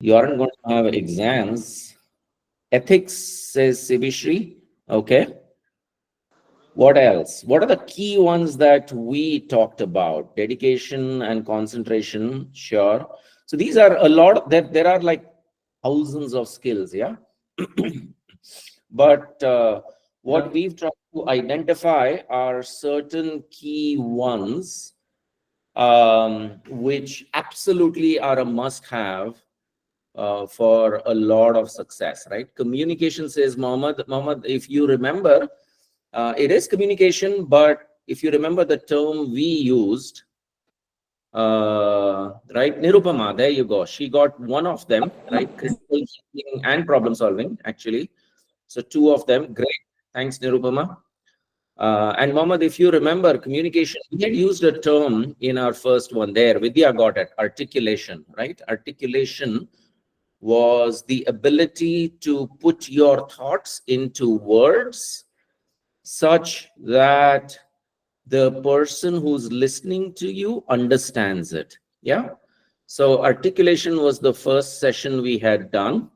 You aren't going to have exams. Ethics, says Sibishri. Okay. What else? What are the key ones that we talked about? Dedication and concentration, sure. So these are a lot of, there are like thousands of skills, yeah. But what we've tried to identify are certain key ones, which absolutely are a must-have for a lot of success, right? Communication, says Mohammed. Mohammed, if you remember, it is communication, but if you remember the term we used, right, Nirupama, there you go. She got one of them, right? Critical thinking and problem solving, actually. So two of them, great. Thanks, Nirupama. And Mohammed, if you remember, communication, we had used a term in our first one there. Vidya got it, articulation, right? Articulation was the ability to put your thoughts into words such that the person who's listening to you understands it. Yeah. So articulation was the first session we had done.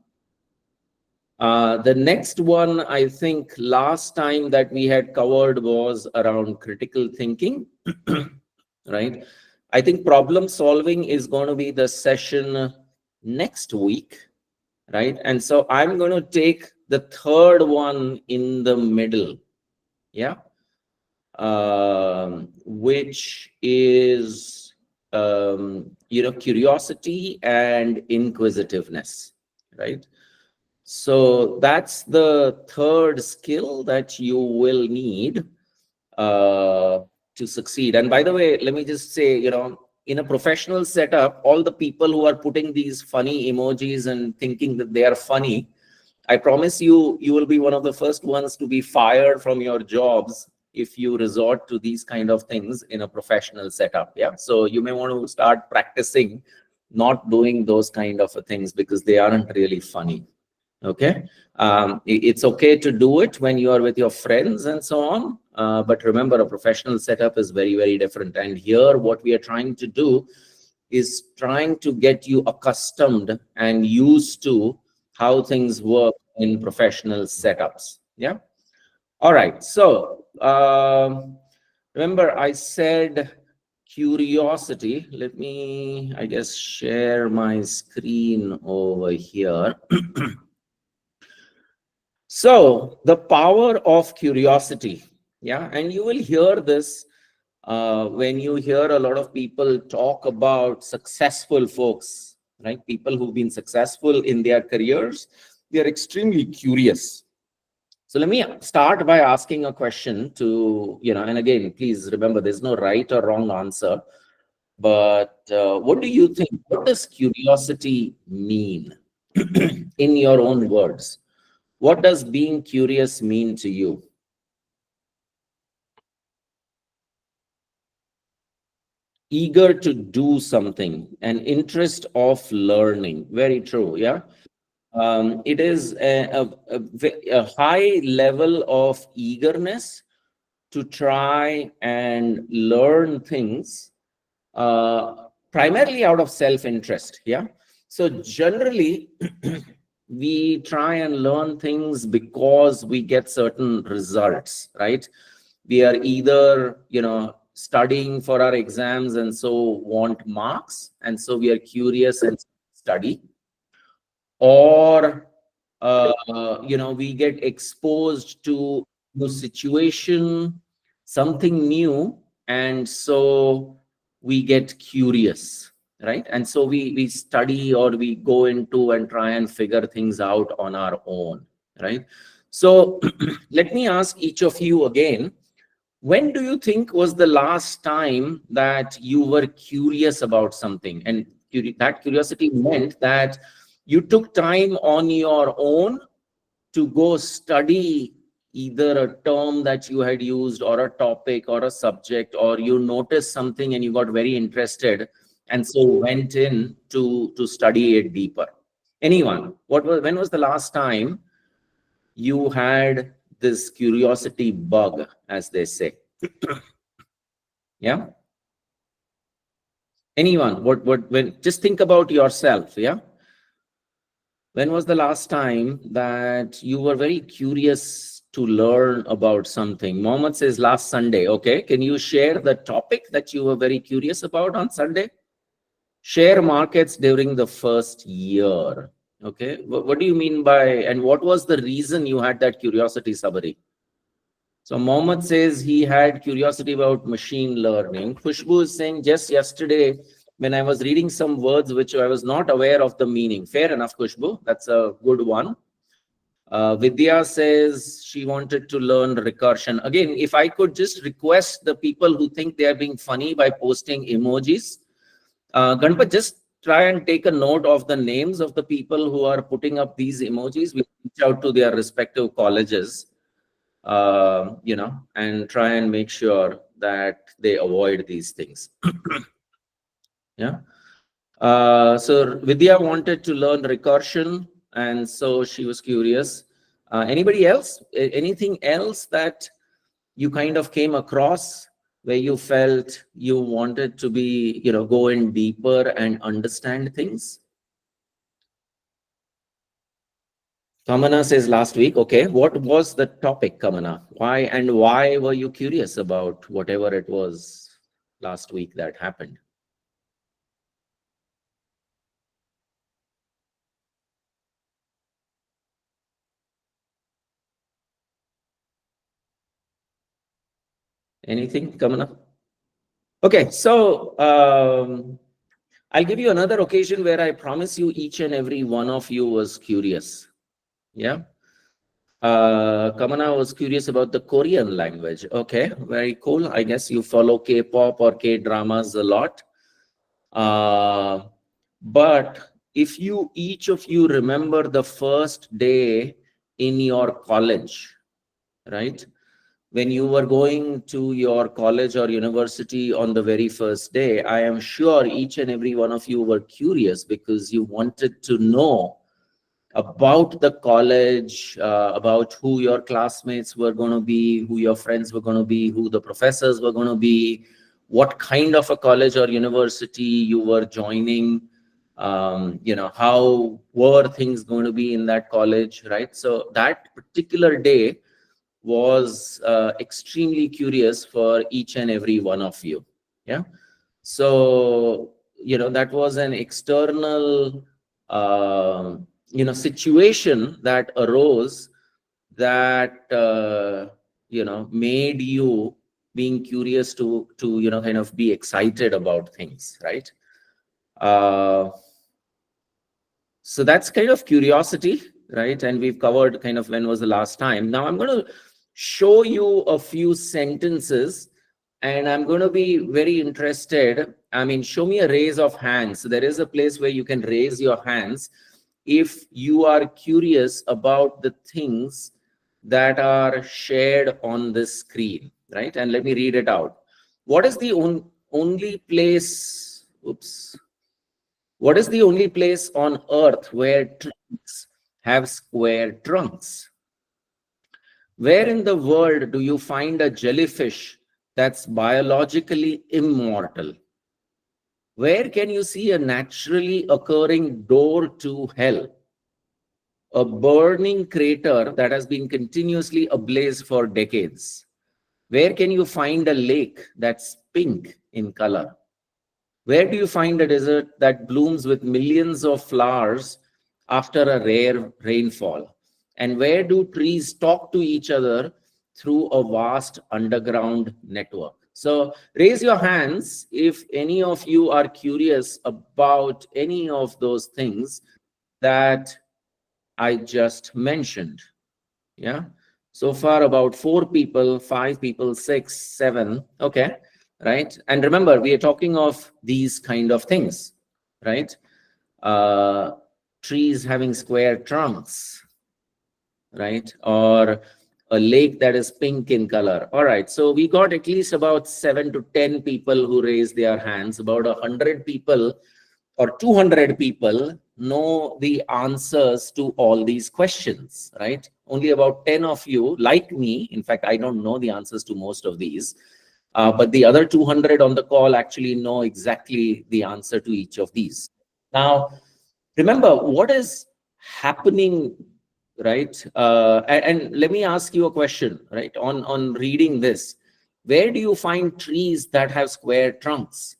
The next one, I think last time that we had covered was around critical thinking, right? I think problem solving is going to be the session next week, right? And so I'm going to take the third one in the middle, yeah, which is, curiosity and inquisitiveness, right? So that's the third skill that you will need to succeed. And by the way, let me just say, in a professional setup, all the people who are putting these funny emojis and thinking that they are funny, I promise you, you will be one of the first ones to be fired from your jobs if you resort to these kind of things in a professional setup. Yeah. So you may want to start practicing not doing those kind of things because they aren't really funny. Okay. It's okay to do it when you are with your friends and so on. But remember, a professional setup is very, very different. And here, what we are trying to do is trying to get you accustomed and used to how things work in professional setups. Yeah. All right. So remember, I said curiosity. Let me, I guess, share my screen over here. So the power of curiosity, yeah, and you will hear this when you hear a lot of people talk about successful folks, right? People who've been successful in their careers, they are extremely curious. So let me start by asking a question to, and again, please remember, there's no right or wrong answer. But what do you think? What does curiosity mean in your own words? What does being curious mean to you? Eager to do something, an interest of learning. Very true. Yeah. It is a high level of eagerness to try and learn things, primarily out of self-interest. Yeah. So generally, we try and learn things because we get certain results, right? We are either, studying for our exams and so want marks, and so we are curious and study, or we get exposed to the situation, something new, and so we get curious, right? And so we study, or we go into and try and figure things out on our own, right? So let me ask each of you again, when do you think was the last time that you were curious about something? And that curiosity meant that you took time on your own to go study either a term that you had used, or a topic, or a subject, or you noticed something and you got very interested and so went in to study it deeper. Anyone? When was the last time you had this curiosity bug, as they say? Yeah. Anyone? When, just think about yourself. Yeah. When was the last time that you were very curious to learn about something? Mohammed says last Sunday. Okay. Can you share the topic that you were very curious about on Sunday? Share markets during the first year. Okay. What do you mean by, and what was the reason you had that curiosity, Sabari? So Mohammed says he had curiosity about machine learning. Khushbu is saying just yesterday when I was reading some words which I was not aware of the meaning. Fair enough, Khushbu. That's a good one. Vidya says she wanted to learn recursion. Again, if I could just request the people who think they are being funny by posting emojis, Ganpat, just try and take a note of the names of the people who are putting up these emojis. We reach out to their respective colleges, and try and make sure that they avoid these things. Yeah. So Vidya wanted to learn recursion, and so she was curious. Anybody else? Anything else that you kind of came across where you felt you wanted to be, go in deeper and understand things? Kamana says last week. Okay, what was the topic, Kamana? Why were you curious about whatever it was last week that happened? Anything, Kamana? Okay, so I'll give you another occasion where I promise you each and every one of you was curious. Yeah. Kamana was curious about the Korean language. Okay, very cool. I guess you follow K-pop or K-dramas a lot. But if each of you remember the first day in your college, right? When you were going to your college or university on the very first day, I am sure each and every one of you were curious because you wanted to know about the college, about who your classmates were going to be, who your friends were going to be, who the professors were going to be, what kind of a college or university you were joining, how were things going to be in that college, right? So that particular day was extremely curious for each and every one of you. Yeah. So, that was an external, situation that arose that, made you being curious to, kind of be excited about things, right? So that's kind of curiosity, right? And we've covered kind of when was the last time. Now I'm going to show you a few sentences and I'm going to be very interested. I mean, show me a raise of hands. So there is a place where you can raise your hands if you are curious about the things that are shared on this screen, right? And let me read it out. What is the only place, oops, what is the only place on earth where trees have square trunks? Where in the world do you find a jellyfish that's biologically immortal? Where can you see a naturally occurring door to hell? A burning crater that has been continuously ablaze for decades. Where can you find a lake that's pink in color? Where do you find a desert that blooms with millions of flowers after a rare rainfall? And where do trees talk to each other through a vast underground network? So raise your hands if any of you are curious about any of those things that I just mentioned. Yeah. So far, about 4 people, 5 people, 6, 7. Okay. Right. And remember, we are talking of these kind of things, right? Uh, trees having square trunks, right? Or a lake that is pink in color. All right. So we got at least about 7 to 10 people who raised their hands. About 100 people or 200 people know the answers to all these questions, right? Only about 10 of you, like me, in fact, I don't know the answers to most of these, but the other 200 on the call actually know exactly the answer to each of these. Now, remember, what is happening, right? And let me ask you a question, right? On reading this, where do you find trees that have square trunks?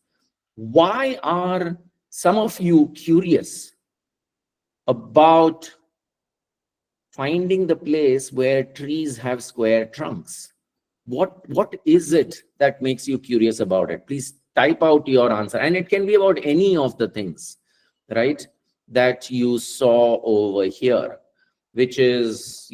Why are some of you curious about finding the place where trees have square trunks? What is it that makes you curious about it? Please type out your answer, and it can be about any of the things, right, that you saw over here, which is,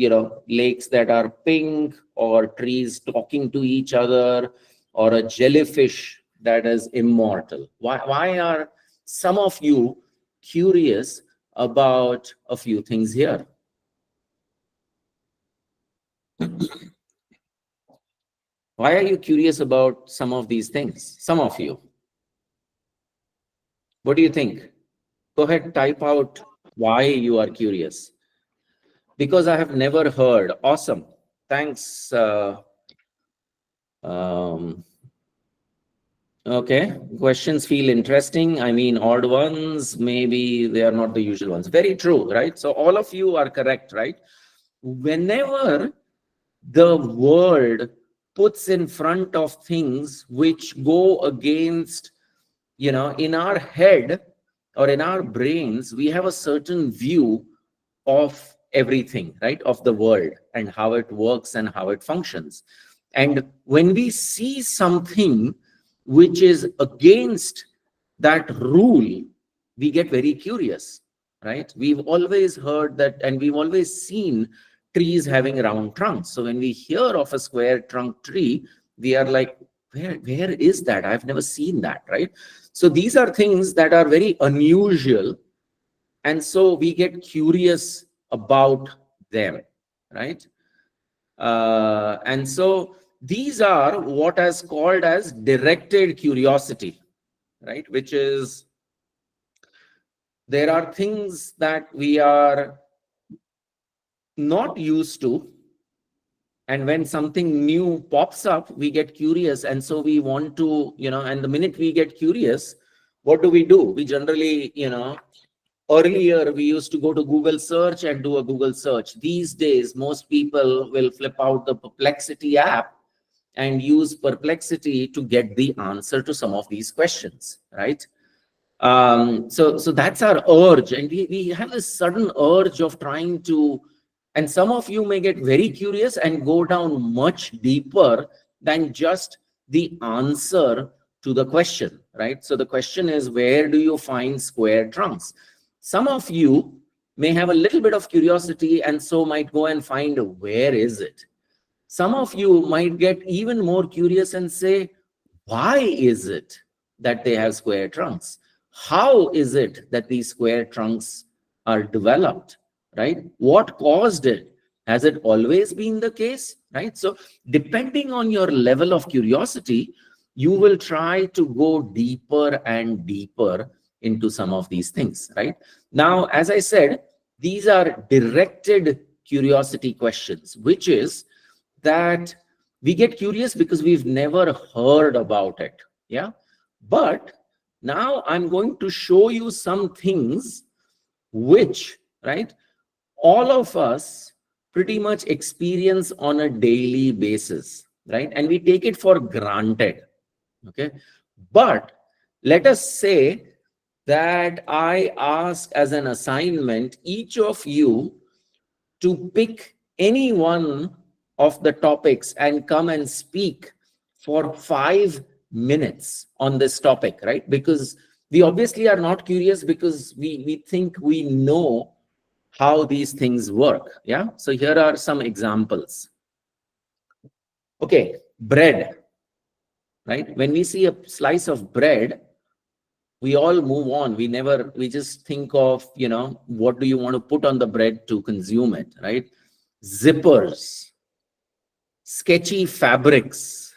lakes that are pink, or trees talking to each other, or a jellyfish that is immortal. Why are some of you curious about a few things here? Why are you curious about some of these things? Some of you. What do you think? Go ahead, type out why you are curious. Because I have never heard. Awesome. Thanks. Um, okay. Questions feel interesting. I mean, odd ones, maybe they are not the usual ones. Very true, right? So all of you are correct, right? Whenever the world puts in front of things which go against, in our head or in our brains, we have a certain view of everything, right? Of the world and how it works and how it functions. And when we see something which is against that rule, we get very curious, right? We've always heard that, and we've always seen trees having round trunks. So when we hear of a square trunk tree, we are like, where is that? I've never seen that, right? So these are things that are very unusual, and so we get curious about them, right? And so these are what is called as directed curiosity, right? Which is, there are things that we are not used to, and when something new pops up, we get curious, and so we want to, and the minute we get curious, what do? We generally, earlier we used to go to Google search and do a Google search. These days, most people will flip out the Perplexity app and use Perplexity to get the answer to some of these questions, right? So that's our urge, and we have this sudden urge of trying to, and some of you may get very curious and go down much deeper than just the answer to the question, right? So the question is, where do you find square trunks? Some of you may have a little bit of curiosity and so might go and find, where is it? Some of you might get even more curious and say, why is it that they have square trunks? How is it that these square trunks are developed, right? What caused it? Has it always been the case, right? So depending on your level of curiosity, you will try to go deeper and deeper into some of these things, right? Now, as I said, these are directed curiosity questions, which is that we get curious because we've never heard about it. Yeah. But now I'm going to show you some things which, right, all of us pretty much experience on a daily basis, right? And we take it for granted. Okay. But let us say that I ask as an assignment each of you to pick any one of the topics and come and speak for 5 minutes on this topic, right? Because we obviously are not curious because we think we know how these things work. Yeah. So here are some examples. Okay. Bread, right? When we see a slice of bread, we all move on. We just think of, what do you want to put on the bread to consume it, right? Zippers, sketchy fabrics,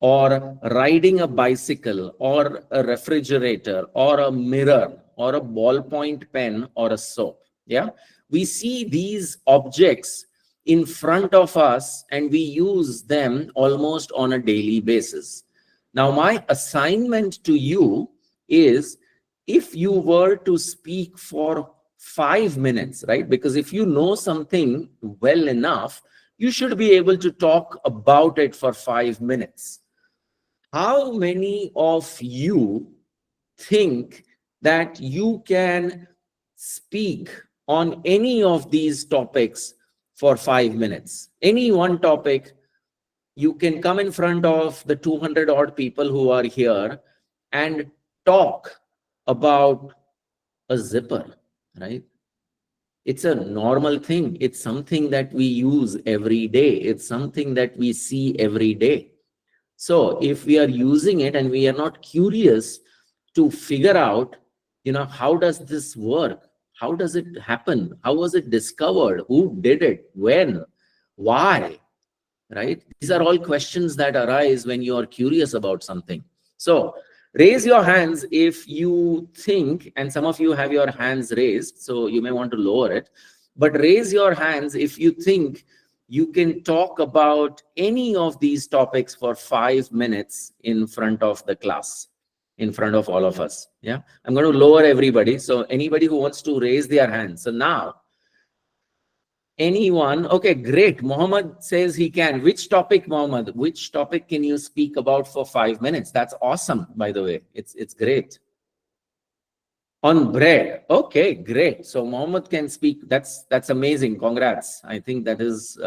or riding a bicycle, or a refrigerator, or a mirror, or a ballpoint pen, or a soap. Yeah, we see these objects in front of us and we use them almost on a daily basis. Now, my assignment to you is, if you were to speak for 5 minutes, right? Because if you know something well enough, you should be able to talk about it for 5 minutes. How many of you think that you can speak on any of these topics for 5 minutes? Any one topic, you can come in front of the 200 odd people who are here and talk about a zipper, right? It's a normal thing. It's something that we use every day. It's something that we see every day. So if we are using it and we are not curious to figure out, how does this work? How does it happen? How was it discovered? Who did it? When? Why? Right? These are all questions that arise when you are curious about something. So raise your hands if you think, and some of you have your hands raised, so you may want to lower it, but raise your hands if you think you can talk about any of these topics for 5 minutes in front of the class, in front of all of us. Yeah, I'm going to lower everybody. So anybody who wants to raise their hands. So now, anyone? Okay, great. Mohammed says he can. Which topic, Mohammed? Which topic can you speak about for 5 minutes? That's awesome, by the way. It's great. On bread. Okay, great. So Mohammed can speak. That's amazing. Congrats. I think that is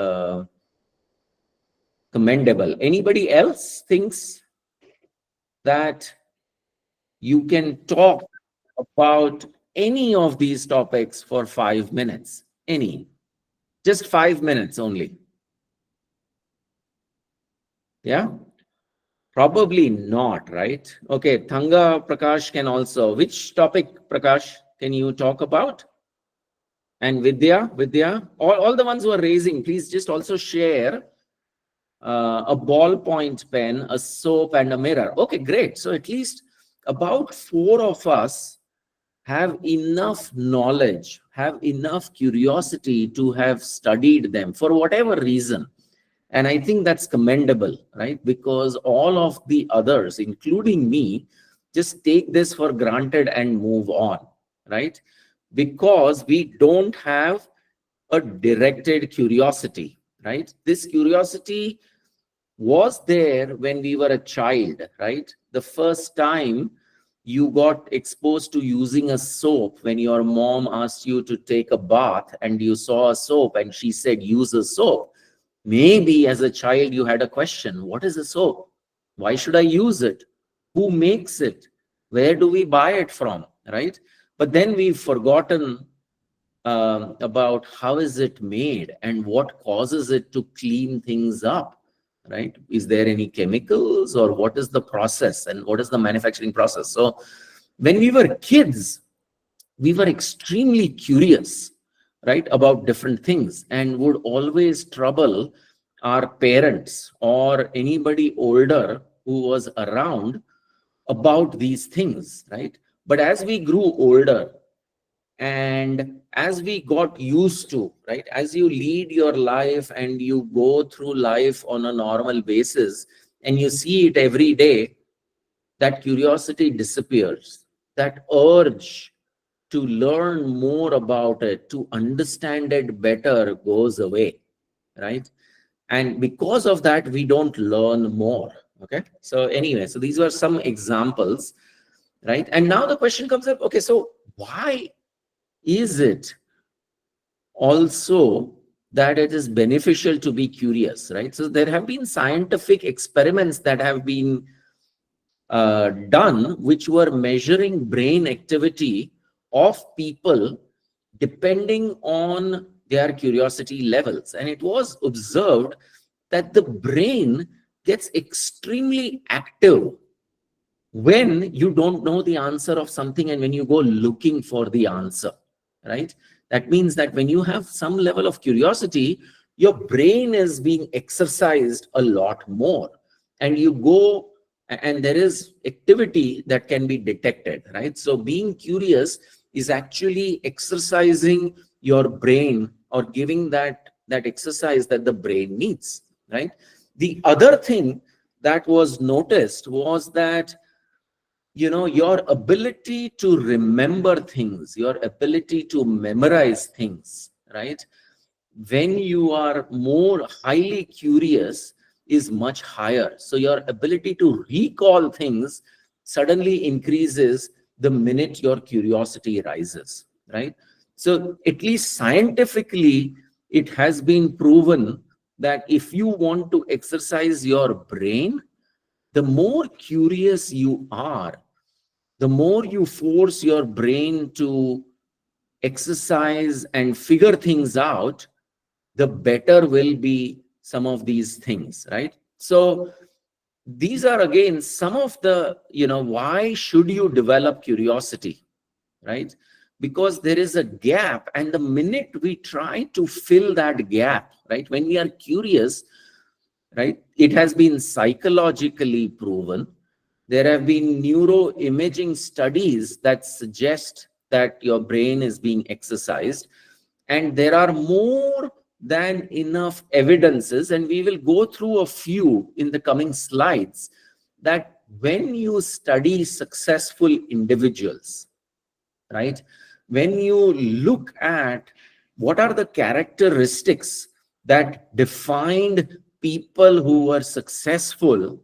commendable. Anybody else thinks that you can talk about any of these topics for 5 minutes? Any? Just 5 minutes only. Yeah? Probably not, right? Okay, Thanga Prakash can also. Which topic, Prakash, can you talk about? And Vidya, all the ones who are raising, please just also share a ballpoint pen, a soap, and a mirror. Okay, great. So at least about 4 of us have enough knowledge, have enough curiosity to have studied them for whatever reason. And I think that's commendable, right? Because all of the others, including me, just take this for granted and move on, right? Because we don't have a directed curiosity, right? This curiosity was there when we were a child, right? The first time you got exposed to using a soap when your mom asked you to take a bath and you saw a soap and she said, use a soap. Maybe as a child, you had a question. What is a soap? Why should I use it? Who makes it? Where do we buy it from? Right? But then we've forgotten about how is it made and what causes it to clean things up. Right? Is there any chemicals or what is the process and what is the manufacturing process? So when we were kids, we were extremely curious, right, about different things and would always trouble our parents or anybody older who was around about these things, right? But as we grew older and as we got used to, right, as you lead your life and you go through life on a normal basis and you see it every day, that curiosity disappears. That urge to learn more about it, to understand it better goes away, right? And because of that, we don't learn more. Okay. So anyway, so these were some examples, right? And now the question comes up, okay, so why is it also that it is beneficial to be curious, right? So there have been scientific experiments that have been done, which were measuring brain activity of people depending on their curiosity levels. And it was observed that the brain gets extremely active when you don't know the answer of something and when you go looking for the answer, right? That means that when you have some level of curiosity, your brain is being exercised a lot more and you go and there is activity that can be detected, right? So being curious is actually exercising your brain or giving that exercise that the brain needs, right? The other thing that was noticed was that your ability to remember things, your ability to memorize things, right? When you are more highly curious is much higher. So your ability to recall things suddenly increases the minute your curiosity rises, right? So at least scientifically, it has been proven that if you want to exercise your brain, the more curious you are, the more you force your brain to exercise and figure things out, the better will be some of these things, right? So these are again some of the, why should you develop curiosity, right? Because there is a gap, and the minute we try to fill that gap, right, when we are curious, right, it has been psychologically proven. There have been neuroimaging studies that suggest that your brain is being exercised, and there are more than enough evidences, and we will go through a few in the coming slides, that when you study successful individuals, right, when you look at what are the characteristics that defined people who were successful,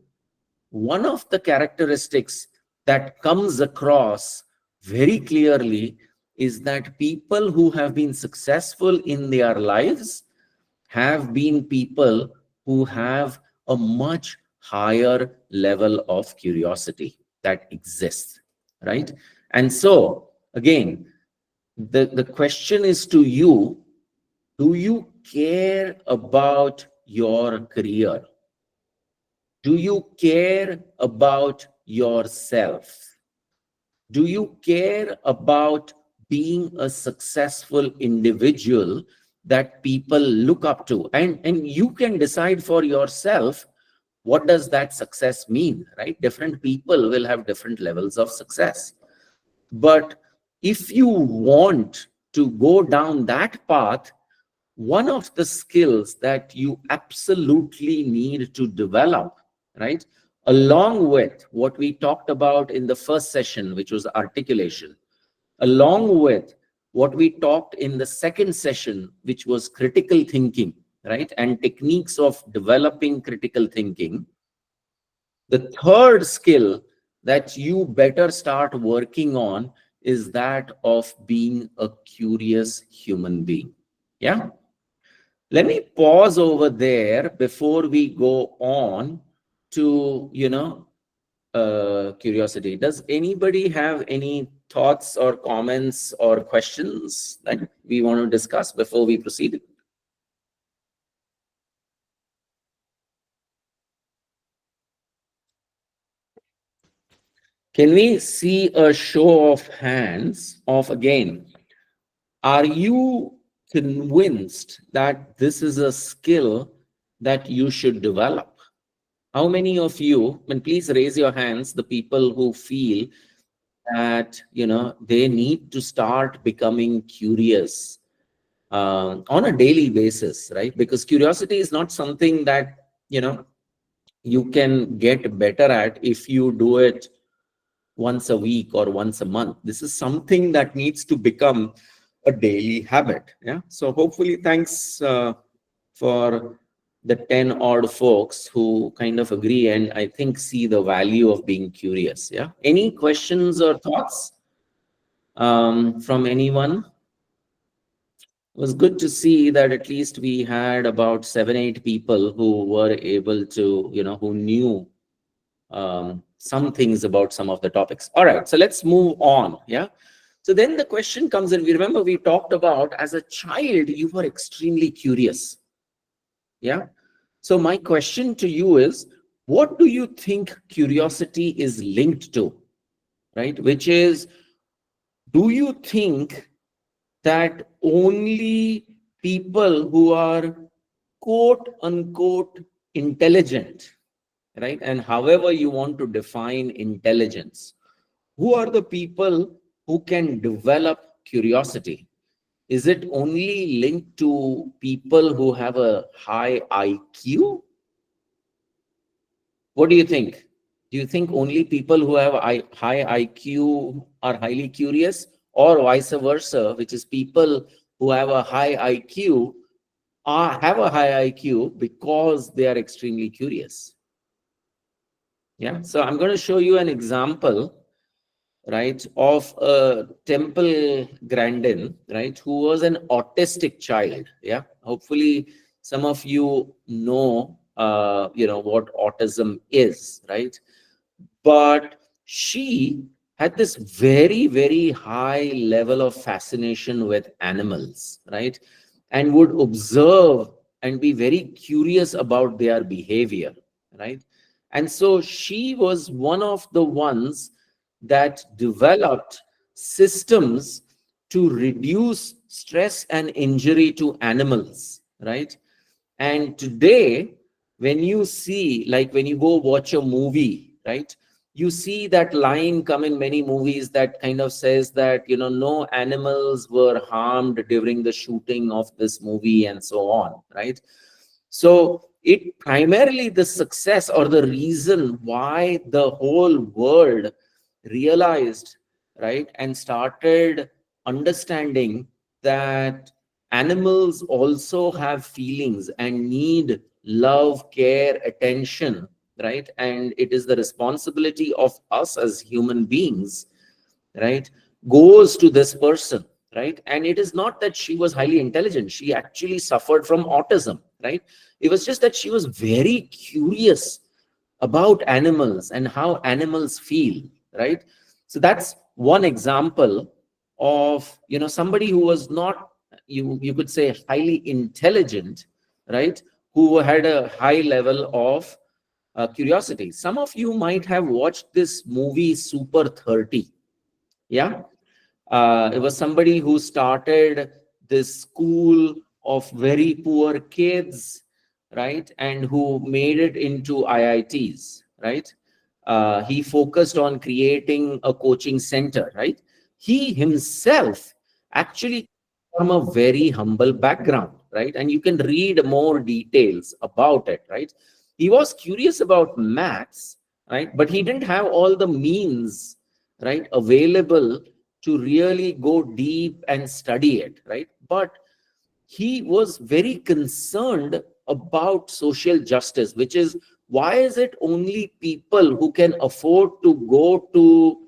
one of the characteristics that comes across very clearly is that people who have been successful in their lives have been people who have a much higher level of curiosity that exists, right? And so, again, the question is to you: do you care about your career? Do you care about yourself? Do you care about being a successful individual that people look up to? And you can decide for yourself, what does that success mean, right? Different people will have different levels of success. But if you want to go down that path, one of the skills that you absolutely need to develop, right, along with what we talked about in the first session, which was articulation, along with what we talked in the second session, which was critical thinking, right, and techniques of developing critical thinking, the third skill that you better start working on is that of being a curious human being. Yeah. Let me pause over there before we go on to, curiosity. Does anybody have any thoughts or comments or questions that we want to discuss before we proceed? Can we see a show of hands of, again, are you convinced that this is a skill that you should develop? How many of you, and please raise your hands, the people who feel that, they need to start becoming curious on a daily basis, right? Because curiosity is not something that, you can get better at if you do it once a week or once a month. This is something that needs to become a daily habit. Yeah. So hopefully, thanks for the 10 odd folks who kind of agree and I think see the value of being curious. Yeah. Any questions or thoughts from anyone? It was good to see that at least we had about 7, 8 people who were able to, who knew some things about some of the topics. All right, so let's move on. Yeah. So then the question comes in. We remember we talked about as a child, you were extremely curious. Yeah. So my question to you is, what do you think curiosity is linked to? Right. Which is, do you think that only people who are quote unquote intelligent, right? And however you want to define intelligence, who are the people who can develop curiosity? Is it only linked to people who have a high IQ? What do you think? Do you think only people who have high IQ are highly curious, or vice versa, which is people who have a high IQ have a high IQ because they are extremely curious? Yeah. So I'm going to show you an example, right, of a Temple Grandin, right, who was an autistic child. Yeah. Hopefully, some of you know, what autism is, right? But she had this very, very high level of fascination with animals, right? And would observe and be very curious about their behavior, right? And so she was one of the ones that developed systems to reduce stress and injury to animals, right? And today, when you see, like when you go watch a movie, right, you see that line come in many movies that kind of says that, no animals were harmed during the shooting of this movie and so on, right? So it primarily, the success or the reason why the whole world realized, right, and started understanding that animals also have feelings and need love, care, attention, right? And it is the responsibility of us as human beings, right, goes to this person, right? And it is not that she was highly intelligent. She actually suffered from autism, right? It was just that she was very curious about animals and how animals feel, right? So that's one example of, somebody who was not, you could say, highly intelligent, right, who had a high level of curiosity. Some of you might have watched this movie Super 30. Yeah. It was somebody who started this school of very poor kids, right? And who made it into IITs, right? He focused on creating a coaching center, right? He himself actually from a very humble background, right? And you can read more details about it, right? He was curious about maths, right? But he didn't have all the means, right, available to really go deep and study it, right? But he was very concerned about social justice, which is, why is it only people who can afford to go to,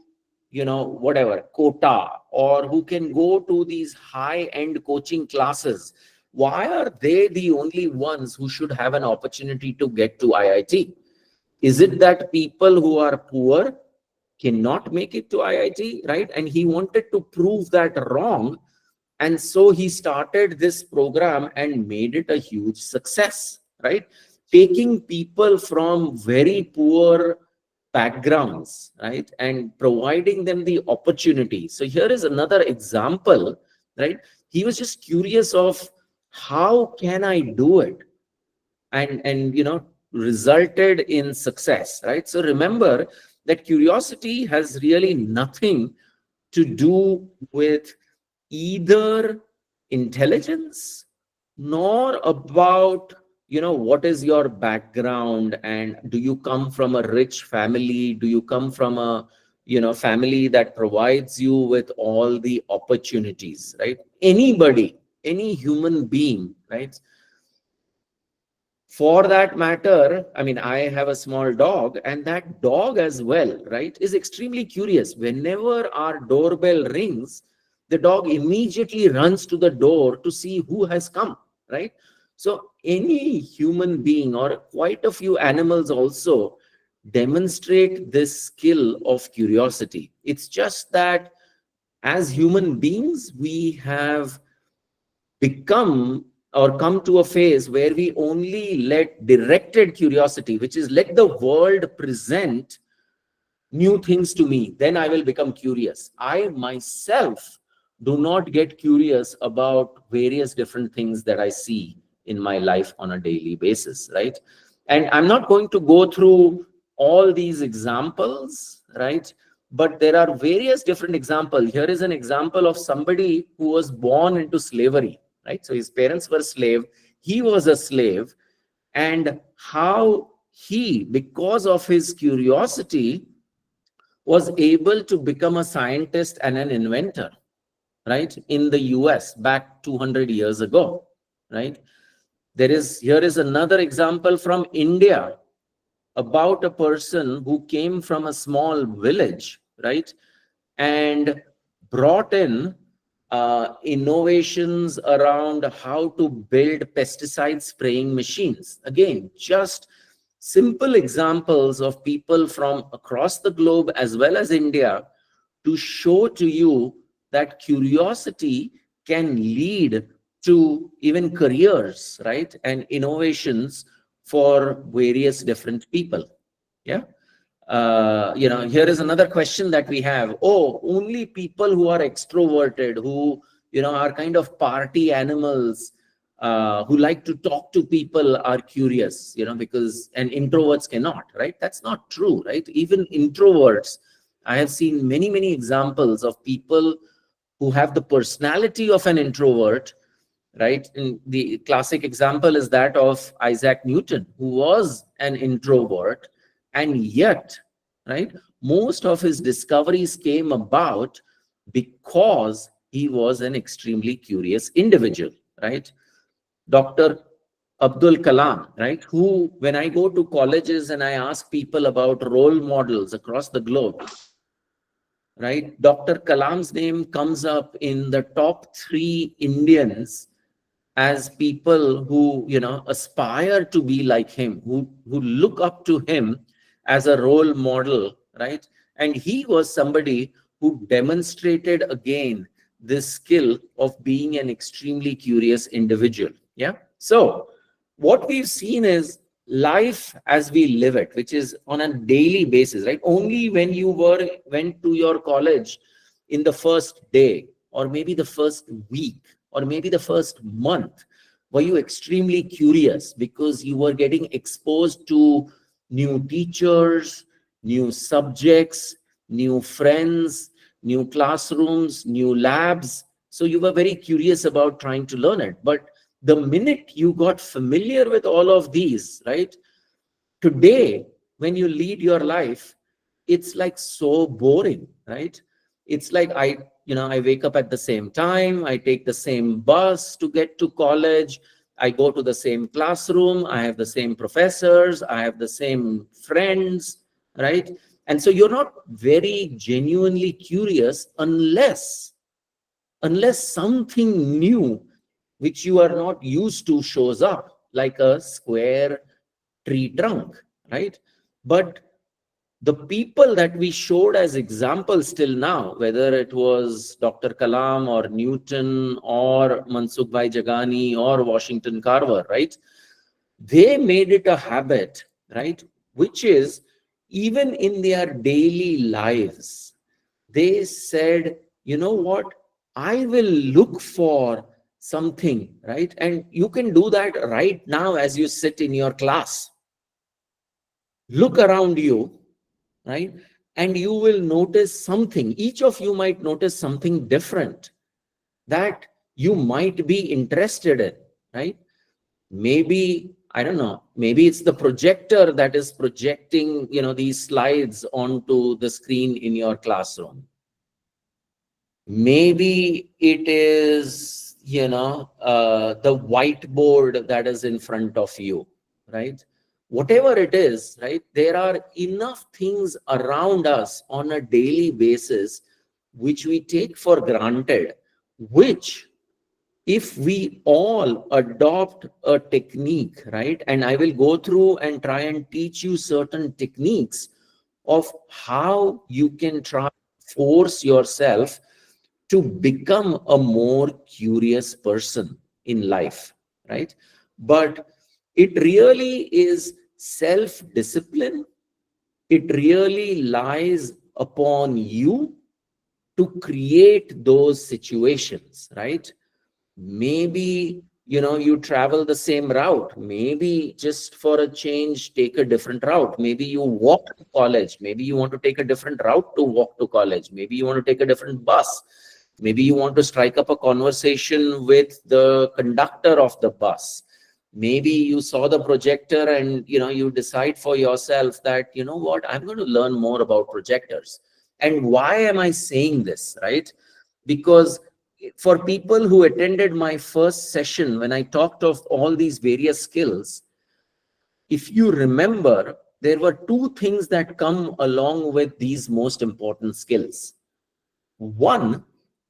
whatever, quota, or who can go to these high end coaching classes, why are they the only ones who should have an opportunity to get to IIT? Is it that people who are poor cannot make it to IIT, right? And he wanted to prove that wrong. And so he started this program and made it a huge success, right? Taking people from very poor backgrounds, right? And providing them the opportunity. So here is another example, right? He was just curious of, how can I do it? And resulted in success, right? So remember that curiosity has really nothing to do with either intelligence, nor about, what is your background, and do you come from a rich family, do you come from a, family that provides you with all the opportunities, right? Anybody, any human being, right? For that matter, I mean, I have a small dog, and that dog as well, right, is extremely curious. Whenever our doorbell rings, the dog immediately runs to the door to see who has come, right? So any human being, or quite a few animals also, demonstrate this skill of curiosity. It's just that as human beings, we have become or come to a phase where we only let directed curiosity, which is, let the world present new things to me, then I will become curious. I myself do not get curious about various different things that I see in my life on a daily basis, right? And I'm not going to go through all these examples, right? But there are various different examples. Here is an example of somebody who was born into slavery, right? So his parents were slave, he was a slave, and how he, because of his curiosity, was able to become a scientist and an inventor, right, in the US back 200 years ago, right? Here is another example from India about a person who came from a small village, right, and brought in innovations around how to build pesticide spraying machines. Again, just simple examples of people from across the globe as well as India to show to you that curiosity can lead to even careers, right, and innovations for various different people. Yeah. Here is another question that we have. Oh, only people who are extroverted, who, are kind of party animals, who like to talk to people are curious, because, and introverts cannot, right? That's not true, right? Even introverts, I have seen many, many examples of people who have the personality of an introvert, right? And the classic example is that of Isaac Newton, who was an introvert, and yet, right, most of his discoveries came about because he was an extremely curious individual, right? Dr. Abdul Kalam, right, who, when I go to colleges and I ask people about role models across the globe, right, Dr. Kalam's name comes up in the top 3 Indians as people who, aspire to be like him, who look up to him as a role model, right? And he was somebody who demonstrated again this skill of being an extremely curious individual. Yeah. So what we've seen is life as we live it, which is on a daily basis, right? Only when you went to your college in the first day, or maybe the first week, or maybe the first month, were you extremely curious because you were getting exposed to new teachers, new subjects, new friends, new classrooms, new labs. So you were very curious about trying to learn it. But the minute you got familiar with all of these, right, today, when you lead your life, it's like so boring, right? It's like I wake up at the same time, I take the same bus to get to college, I go to the same classroom, I have the same professors, I have the same friends, right? And so you're not very genuinely curious unless something new which you are not used to shows up, like a square tree trunk, right? But the people that we showed as examples till now, whether it was Dr. Kalam or Newton or Mansukh Bhai Jagani or Washington Carver, right? They made it a habit, right? Which is, even in their daily lives, they said, you know what? I will look for something, right? And you can do that right now as you sit in your class. Look around you, right? And you will notice something. Each of you might notice something different that you might be interested in, right? Maybe, I don't know, maybe it's the projector that is projecting, these slides onto the screen in your classroom. Maybe it is, the whiteboard that is in front of you, right? Whatever it is, right? There are enough things around us on a daily basis which we take for granted, which, if we all adopt a technique, right? And I will go through and try and teach you certain techniques of how you can try to force yourself to become a more curious person in life, right? But it really is self-discipline. It really lies upon you to create those situations, right? Maybe, you travel the same route. Maybe just for a change, take a different route. Maybe you walk to college. Maybe you want to take a different route to walk to college. Maybe you want to take a different bus. Maybe you want to strike up a conversation with the conductor of the bus. Maybe you saw the projector and you decide for yourself that, you know what, I'm going to learn more about projectors. And why am I saying this, right? Because for people who attended my first session, when I talked of all these various skills, if you remember, there were two things that come along with these most important skills. One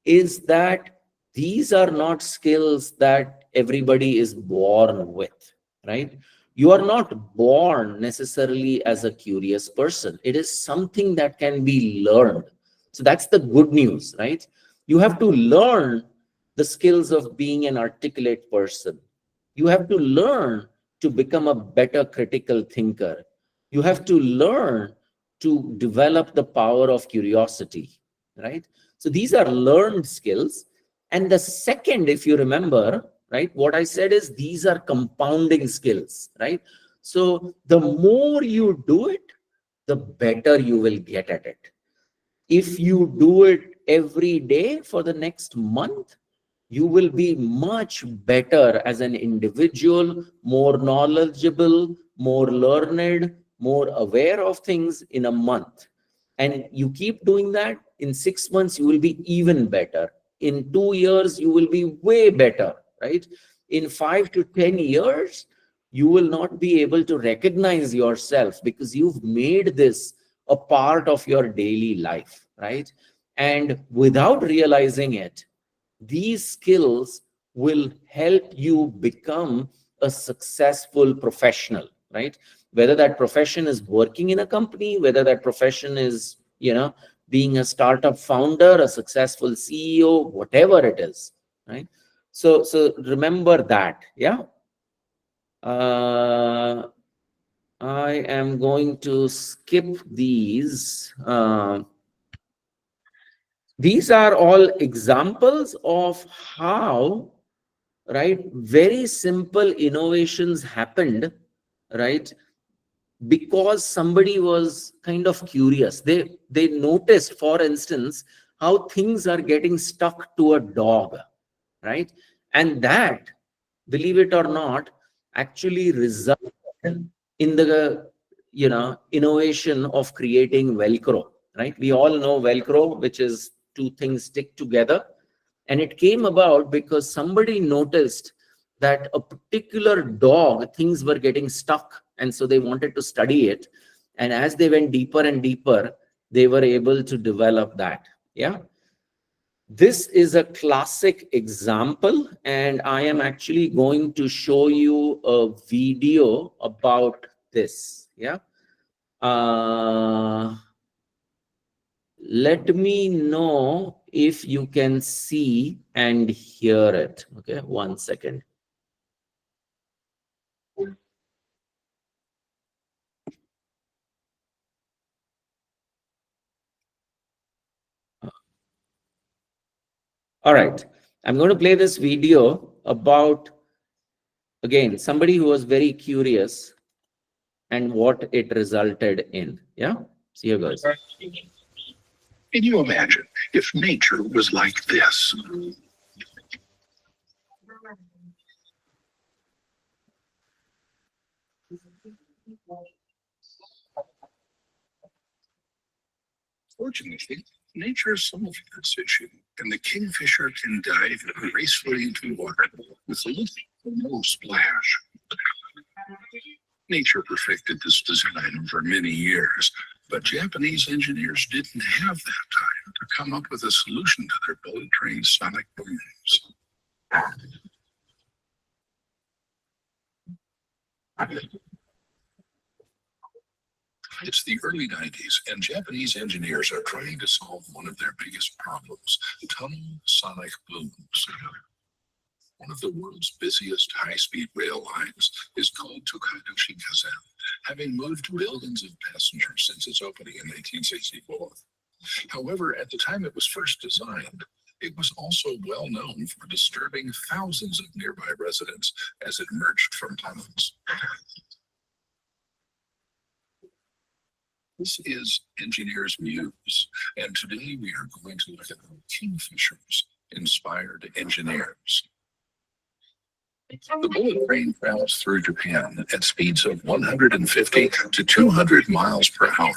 is that these are not skills that everybody is born with, right? You are not born necessarily as a curious person. It is something that can be learned. So that's the good news, right? You have to learn the skills of being an articulate person. You have to learn to become a better critical thinker. You have to learn to develop the power of curiosity, right? So these are learned skills. And the second, if you remember, right, what I said is these are compounding skills, right? So the more you do it, the better you will get at it. If you do it every day for the next month, you will be much better as an individual, more knowledgeable, more learned, more aware of things in a month. And you keep doing that, in 6 months, you will be even better. In 2 years, you will be way better, right? In 5 to 10 years, you will not be able to recognize yourself because you've made this a part of your daily life, right? And without realizing it, these skills will help you become a successful professional, right? Whether that profession is working in a company, whether that profession is, being a startup founder, a successful CEO, whatever it is, right? So remember that. Yeah. I am going to skip these. These are all examples of how, right, very simple innovations happened, right, because somebody was kind of curious. They noticed, for instance, how things are getting stuck to a dog, right? And that, believe it or not, actually resulted in the innovation of creating Velcro, right? We all know Velcro, which is two things stick together. And it came about because somebody noticed that a particular dog, things were getting stuck, and so they wanted to study it. And as they went deeper and deeper, they were able to develop that. Yeah. This is a classic example, and I am actually going to show you a video about this. Yeah. Let me know if you can see and hear it. Okay, 1 second. All right, I'm going to play this video about, again, somebody who was very curious and what it resulted in. Yeah, see you guys. Can you imagine if nature was like this? Fortunately, nature solved this issue, and the kingfisher can dive gracefully into water with little or no splash. Nature perfected this design over many years, but Japanese engineers didn't have that time to come up with a solution to their bullet train sonic booms. It's the early 90s, and Japanese engineers are trying to solve one of their biggest problems, tunnel sonic booms. One of the world's busiest high-speed rail lines is called Tokadoshi Kazen, having moved billions of passengers since its opening in 1964. However, at the time it was first designed, it was also well known for disturbing thousands of nearby residents as it emerged from tunnels. This is Engineers Muse, and today we are going to look at how kingfishers inspired engineers. The bullet train travels through Japan at speeds of 150 to 200 miles per hour.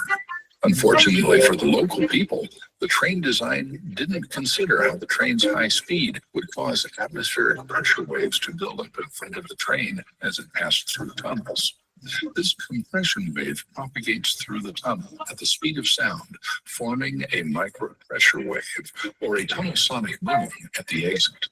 Unfortunately for the local people, the train design didn't consider how the train's high speed would cause atmospheric pressure waves to build up in front of the train as it passed through tunnels. This compression wave propagates through the tunnel at the speed of sound, forming a micropressure wave or a tunnel sonic boom at the exit.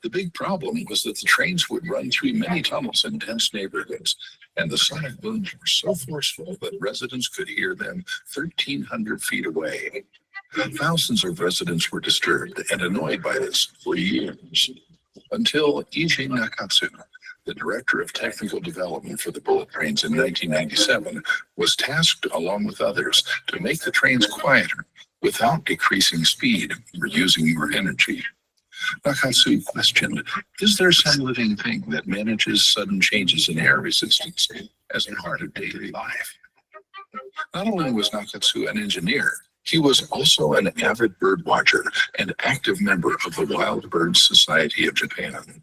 The big problem was that the trains would run through many tunnels in dense neighborhoods, and the sonic booms were so forceful that residents could hear them 1,300 feet away. Thousands of residents were disturbed and annoyed by this for years, until Iji Nakatsu, the director of technical development for the bullet trains in 1997, was tasked, along with others, to make the trains quieter without decreasing speed or using more energy. Nakatsu questioned, is there some living thing that manages sudden changes in air resistance as a part of daily life? Not only was Nakatsu an engineer, he was also an avid bird watcher and active member of the Wild Birds Society of Japan.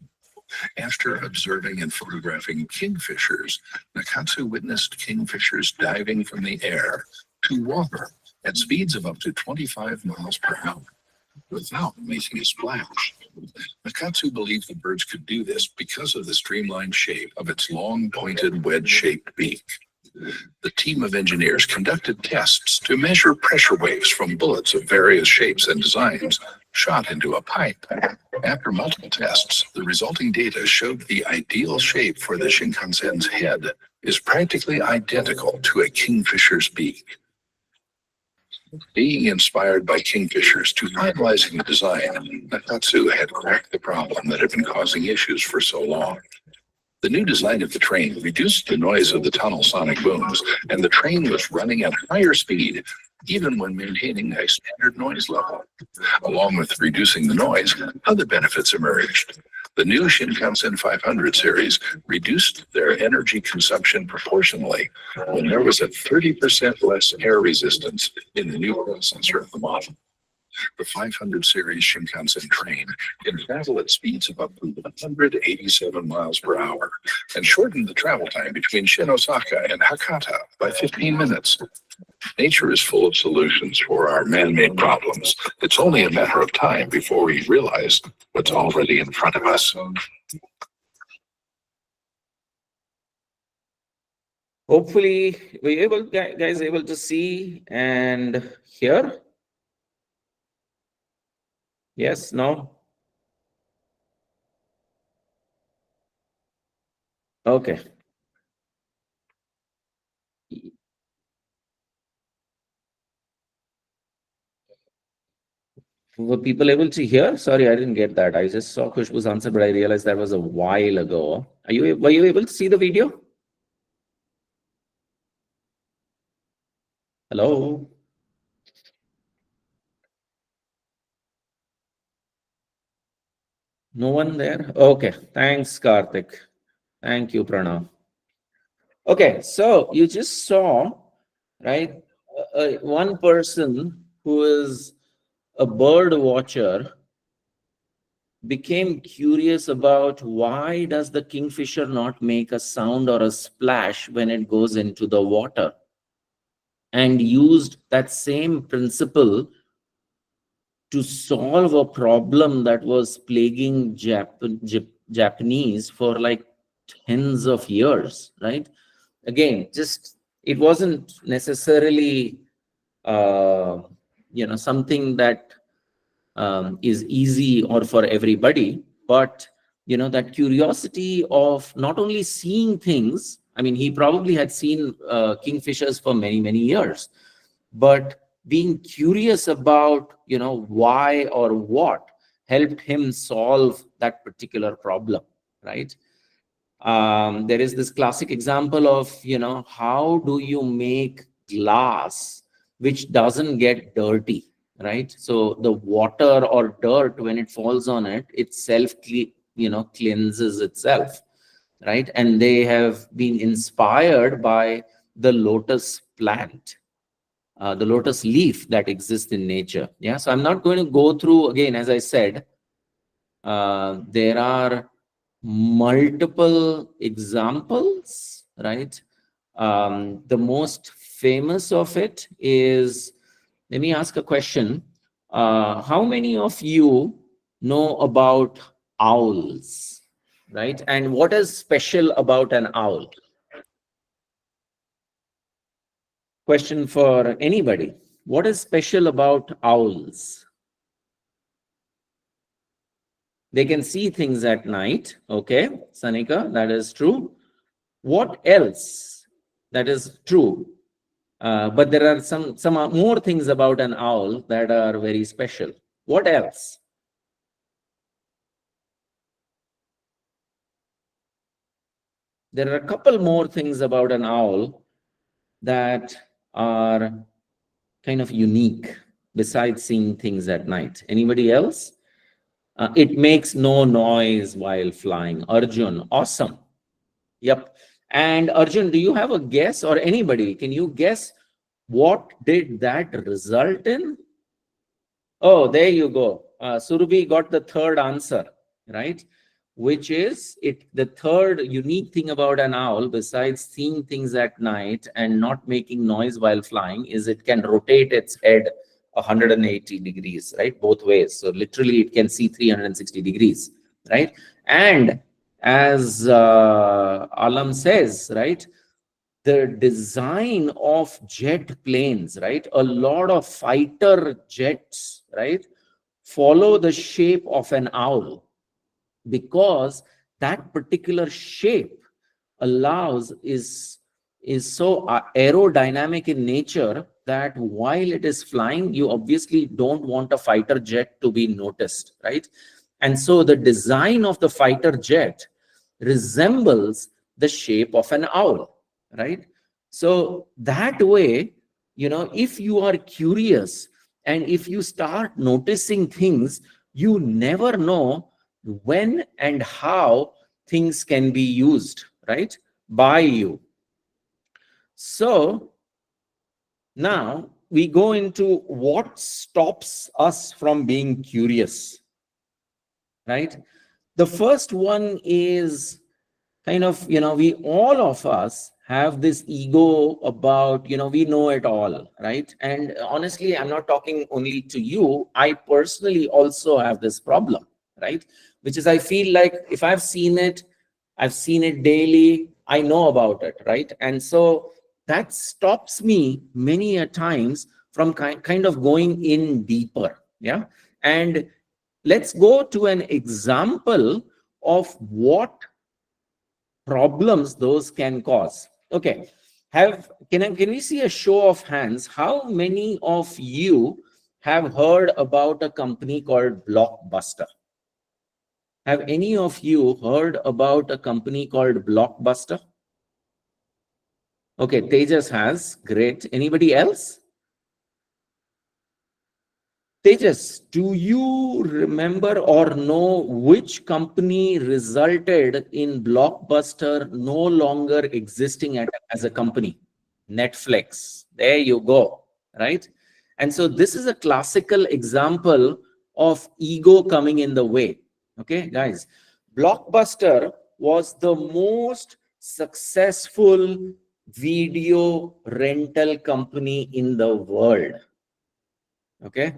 After observing and photographing kingfishers, Nakatsu witnessed kingfishers diving from the air to water at speeds of up to 25 miles per hour without making a splash. Nakatsu believed the birds could do this because of the streamlined shape of its long, pointed, wedge-shaped beak. The team of engineers conducted tests to measure pressure waves from bullets of various shapes and designs shot into a pipe. After multiple tests, the resulting data showed the ideal shape for the Shinkansen's head is practically identical to a kingfisher's beak. Being inspired by kingfishers to finalizing the design, Nakatsu had cracked the problem that had been causing issues for so long. The new design of the train reduced the noise of the tunnel sonic booms, and the train was running at higher speed, even when maintaining a standard noise level. Along with reducing the noise, other benefits emerged. The new Shinkansen 500 series reduced their energy consumption proportionally when there was a 30% less air resistance in the new processor of the model. The 500 series Shinkansen train can travel at speeds of up to 187 miles per hour and shortened the travel time between Shinosaka and Hakata by 15 minutes. Nature is full of solutions for our man-made problems. It's only a matter of time before we realize what's already in front of us. Hopefully, guys able to see and hear. Yes, no? Okay. Were people able to hear? Sorry, I didn't get that. I just saw Khushbu's answer, but I realized that was a while ago. Were you able to see the video? Hello? No one there? Okay. Thanks, Karthik. Thank you, Pranav. Okay, so you just saw, right, one person who is a bird watcher became curious about why does the kingfisher not make a sound or a splash when it goes into the water, and used that same principle to solve a problem that was plaguing Japanese for like tens of years, right? Again, just it wasn't necessarily something that is easy or for everybody, but that curiosity of not only seeing things. I mean, he probably had seen kingfishers for many years, but being curious about why or what helped him solve that particular problem, right? There is this classic example of how do you make glass which doesn't get dirty, right? So the water or dirt, when it falls on it, itself cleanses itself, right? And they have been inspired by the lotus plant, the lotus leaf that exists in nature. Yeah, so I'm not going to go through again. As I said, there are multiple examples, right? The most famous of it is, let me ask a question. How many of you know about owls, right? And what is special about an owl? Question for anybody. What is special about owls? They can see things at night. Okay, Sanika, that is true. What else? That is true. But there are some more things about an owl that are very special. What else? There are a couple more things about an owl that are kind of unique besides seeing things at night. Anybody else? It makes no noise while flying. Arjun, awesome. Yep. And Arjun, do you have a guess, or anybody? Can you guess what did that result in? Oh, there you go. Surabhi got the third answer, right? Which is the third unique thing about an owl, besides seeing things at night and not making noise while flying, is it can rotate its head 180 degrees, right? Both ways. So literally it can see 360 degrees, right? And as Alam says, right? The design of jet planes, right? A lot of fighter jets, right? Follow the shape of an owl, because that particular shape allows is so aerodynamic in nature that while it is flying, you obviously don't want a fighter jet to be noticed, right? And so the design of the fighter jet resembles the shape of an owl, right? So that way, if you are curious and if you start noticing things, you never know when and how things can be used, right, by you. So now we go into what stops us from being curious, right? The first one is kind of, we all of us have this ego about, we know it all, right? And honestly, I'm not talking only to you. I personally also have this problem, right? Which is, I feel like if I've seen it daily, I know about it, right? And so that stops me many a times from kind of going in deeper. Yeah. And let's go to an example of what problems those can cause. Okay, can we see a show of hands? How many of you have heard about a company called Blockbuster? Have any of you heard about a company called Blockbuster? Okay, Tejas has. Great. Anybody else? Tejas, do you remember or know which company resulted in Blockbuster no longer existing as a company? Netflix. There you go, right? And so this is a classical example of ego coming in the way. Okay, guys. Blockbuster was the most successful video rental company in the world. Okay,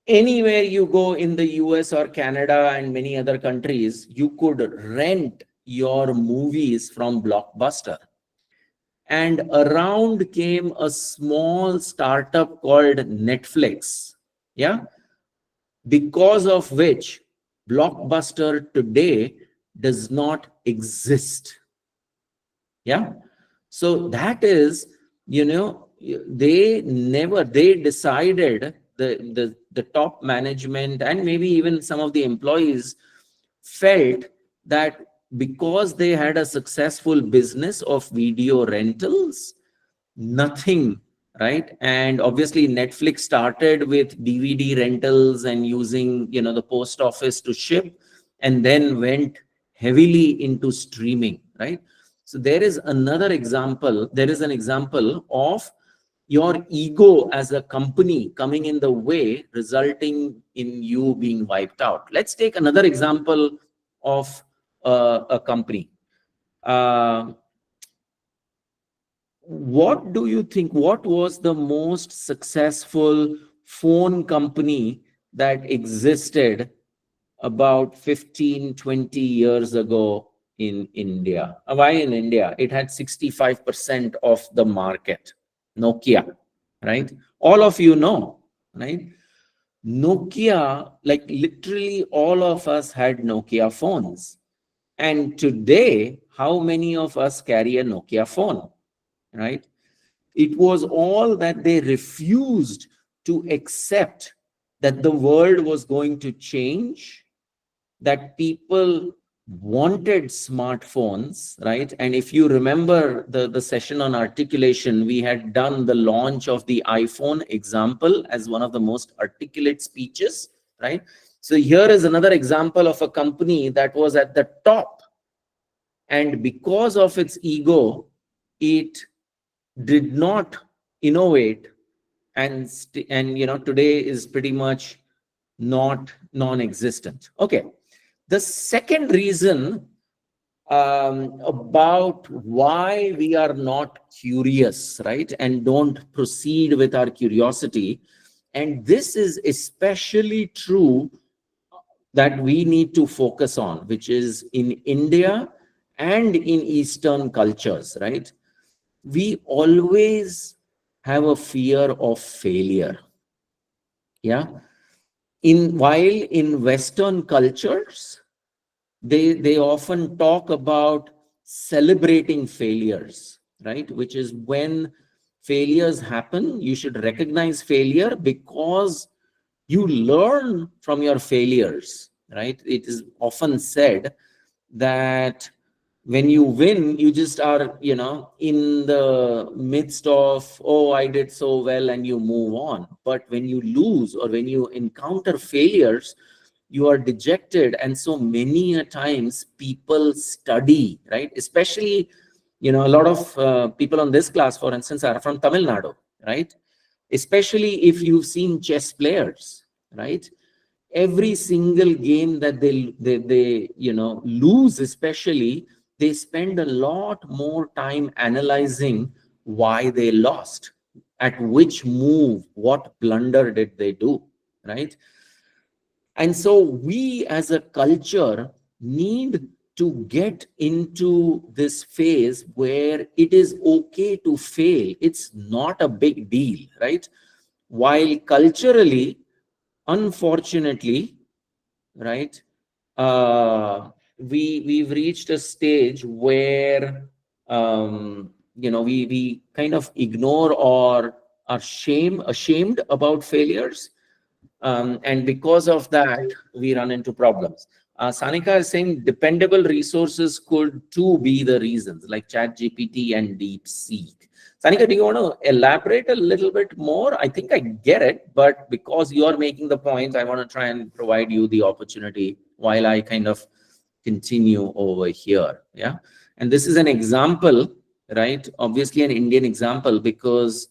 anywhere you go in the US or Canada and many other countries, you could rent your movies from Blockbuster. And around came a small startup called Netflix. Yeah. Because of which Blockbuster today does not exist. Yeah. So that is, they decided, the top management and maybe even some of the employees felt that because they had a successful business of video rentals, nothing, right? And obviously Netflix started with DVD rentals and using, the post office to ship, and then went heavily into streaming, right? So there is another example. There is an example of your ego as a company coming in the way, resulting in you being wiped out. Let's take another example of a company. Uh, what do you think? What was the most successful phone company that existed about 15, 20 years ago in India? Why in India? It had 65% of the market. Nokia, right? All of you know, right? Nokia, like literally all of us had Nokia phones. And today, how many of us carry a Nokia phone, right? It was all that they refused to accept that the world was going to change, that people wanted smartphones, right? And if you remember the session on articulation, we had done the launch of the iPhone example as one of the most articulate speeches, right? So here is another example of a company that was at the top, and because of its ego, it did not innovate, and today is pretty much not non-existent. Okay, the second reason about why we are not curious, right, and don't proceed with our curiosity, and this is especially true that we need to focus on, which is in India and in Eastern cultures, right? We always have a fear of failure. Yeah. While in Western cultures, they often talk about celebrating failures, right? Which is when failures happen, you should recognize failure because you learn from your failures, right? It is often said that when you win, you just are, in the midst of, oh, I did so well, and you move on. But when you lose or when you encounter failures, you are dejected. And so many a times people study, right? Especially, a lot of people on this class, for instance, are from Tamil Nadu, right? Especially if you've seen chess players, right? Every single game that they lose, especially, they spend a lot more time analyzing why they lost, at which move, what blunder did they do, right? And so we as a culture need to get into this phase where it is okay to fail. It's not a big deal, right? While culturally, unfortunately, right, we've reached a stage where we kind of ignore or are ashamed about failures, and because of that we run into problems. Sanika is saying dependable resources could too be the reasons, like ChatGPT and DeepSeek. Sanika, do you want to elaborate a little bit more? I think I get it, but because you're making the point, I want to try and provide you the opportunity while I kind of continue over here. Yeah. And this is an example, right? Obviously an Indian example, because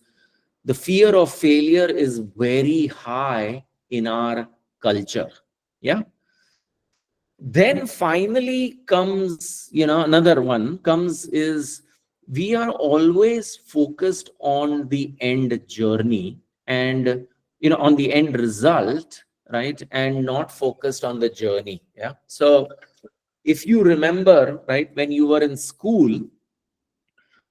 the fear of failure is very high in our culture. Yeah. Then finally comes, another one comes is we are always focused on the end journey and, on the end result, right? And not focused on the journey. Yeah. So if you remember, right, when you were in school,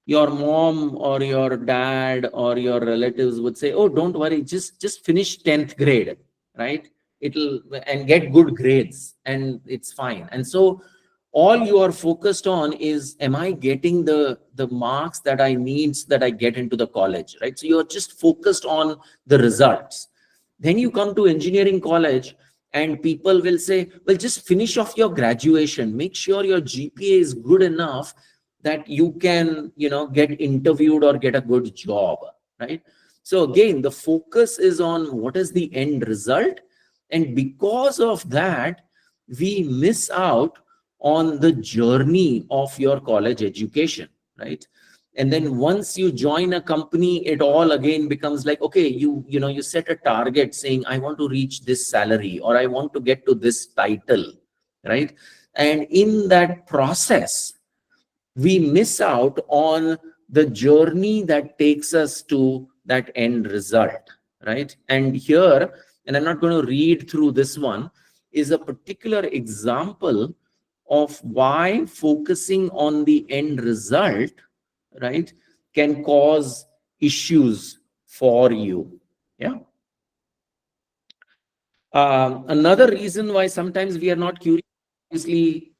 your mom or your dad or your relatives would say, oh, don't worry, just finish 10th grade, right? It'll and get good grades and it's fine. And so all you are focused on is, am I getting the marks that I need so that I get into the college, right? So you're just focused on the results. Then you come to engineering college and people will say, well, just finish off your graduation, make sure your GPA is good enough that you can, get interviewed or get a good job, right? So again, the focus is on what is the end result. And because of that, we miss out on the journey of your college education, right? And then once you join a company, it all again becomes like, okay, you set a target saying, I want to reach this salary or I want to get to this title, right? And in that process, we miss out on the journey that takes us to that end result, right? And here, and I'm not going to read through this one, is a particular example of why focusing on the end result, right, can cause issues for you. Yeah. Another reason why sometimes we are not curious, obviously,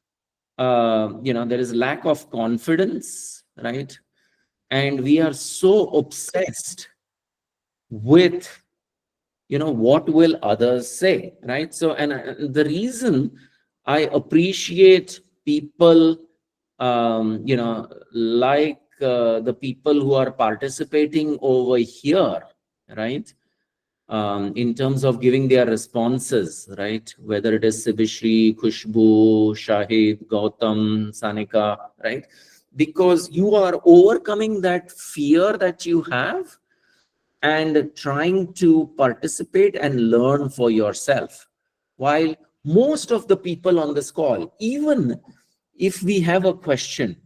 there is lack of confidence, right? And we are so obsessed with, what will others say, right? So, and the reason I appreciate people, like the people who are participating over here, right? In terms of giving their responses, right? Whether it is Sibishri, Khushbu, Shahid, Gautam, Sanika, right? Because you are overcoming that fear that you have and trying to participate and learn for yourself. While most of the people on this call, even if we have a question,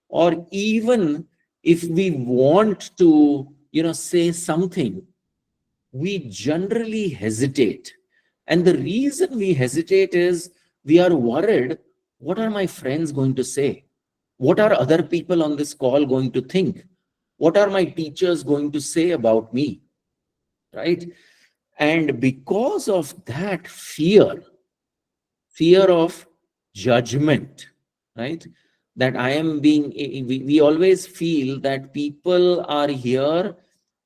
or even if we want to, say something, we generally hesitate. And the reason we hesitate is we are worried, what are my friends going to say? What are other people on this call going to think? What are my teachers going to say about me? Right? And because of that fear of judgment, right? That I am being, we always feel that people are here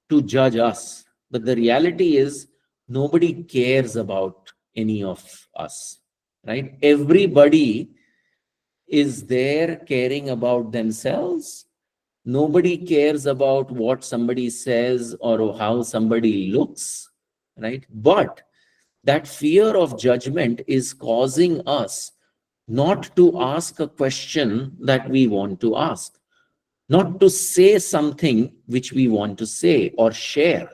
to judge us. But the reality is, nobody cares about any of us, right? Everybody is there caring about themselves. Nobody cares about what somebody says or how somebody looks, right? But that fear of judgment is causing us not to ask a question that we want to ask, not to say something which we want to say or share,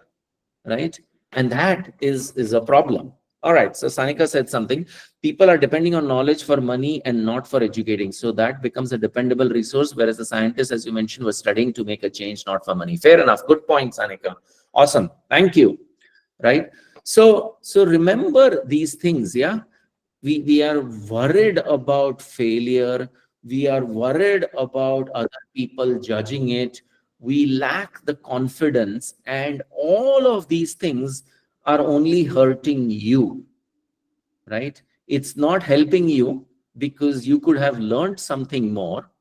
right? And that is a problem. All right, so Sanika said something. People are depending on knowledge for money and not for educating, so that becomes a dependable resource, whereas the scientists, as you mentioned, were studying to make a change, not for money. Fair enough. Good point, Sanika. Awesome. Thank you. Right. So remember these things. Yeah, we are worried about failure. We are worried about other people judging it. We lack the confidence, and all of these things are only hurting you, right? It's not helping you, because you could have learned something more,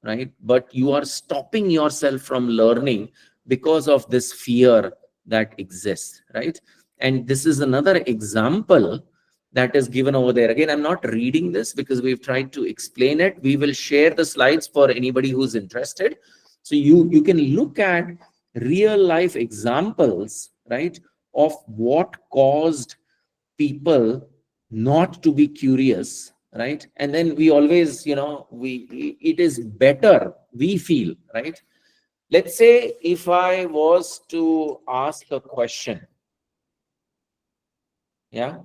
right? But you are stopping yourself from learning because of this fear that exists, right? And this is another example that is given over there. Again, I'm not reading this because we've tried to explain it. We will share the slides for anybody who's interested. So you can look at real life examples, right, of what caused people not to be curious, right? And then we always, it is better, we feel, right? Let's say if I was to ask a question, yeah,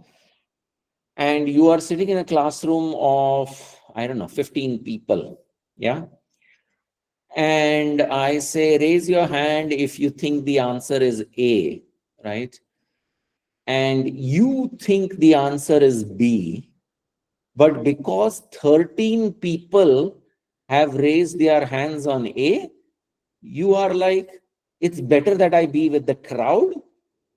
and you are sitting in a classroom of, I don't know, 15 people, yeah, and I say, raise your hand if you think the answer is A, right? And you think the answer is B, but because 13 people have raised their hands on A, you are like, it's better that I be with the crowd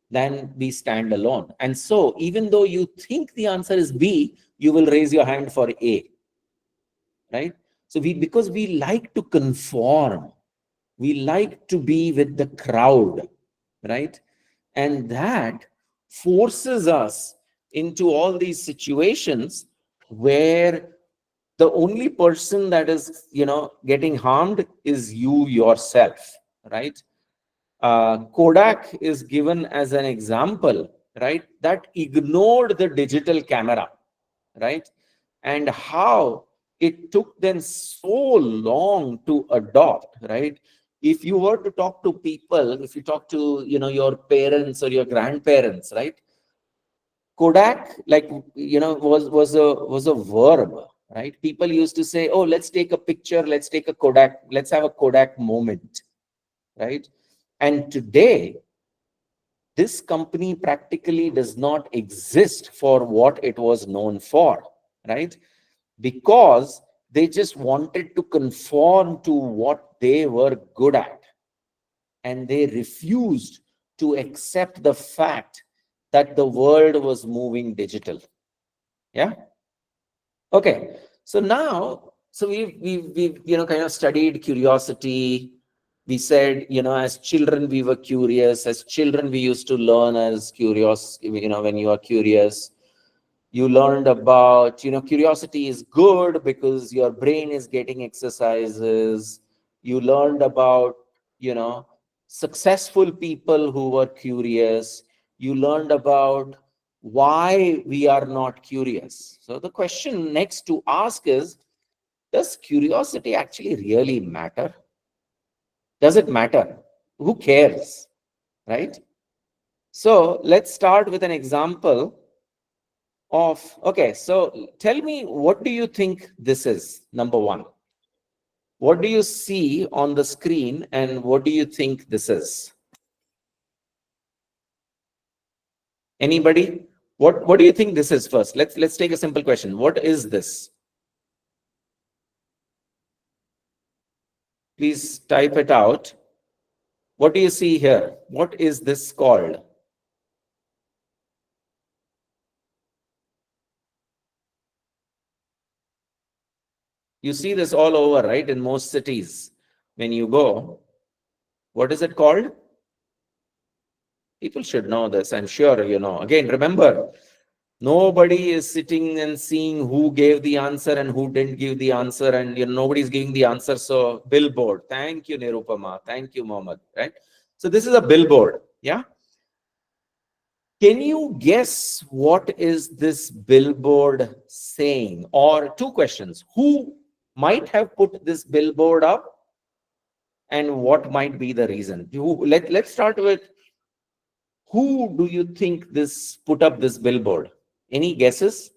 than we stand alone. And so, even though you think the answer is B, you will raise your hand for A, right? So, because we like to conform, we like to be with the crowd, right? And that forces us into all these situations where the only person that is, getting harmed is you yourself, right? Kodak is given as an example, right, that ignored the digital camera, right? And how it took them so long to adopt, right? If you were to talk to people, if you talk to, your parents or your grandparents, right? Kodak, like, was a verb, right? People used to say, oh, let's take a picture, let's take a Kodak, let's have a Kodak moment, right? And today, this company practically does not exist for what it was known for, right? Because they just wanted to conform to what they were good at. And they refused to accept the fact that the world was moving digital. Yeah. Okay. So now, so we've kind of studied curiosity. We said, as children we were curious. As children we used to learn as curious. When you are curious, you learned about, curiosity is good because your brain is getting exercises. You learned about, you know successful people who were curious. You learned about why we are not curious. So the question next to ask is, does curiosity actually really matter? Does it matter? Who cares, right? So let's start with an example of, okay, so tell me, what do you think this is? Number one, what do you see on the screen and what do you think this is? Anybody? What do you think this is? First, let's take a simple question. What is this? Please type it out. What do you see here? What is this called? You see this all over, right? In most cities, when you go, what is it called? People should know this, I'm sure you know. Again, remember, nobody is sitting and seeing who gave the answer and who didn't give the answer, and nobody's giving the answer. So billboard. Thank you, Nirupama. Thank you, Mohammed. Right? So this is a billboard. Yeah. Can you guess what is this billboard saying? Or two questions. Who might have put this billboard up and what might be the reason? Let's start with, who do you think this put up this billboard? Any guesses?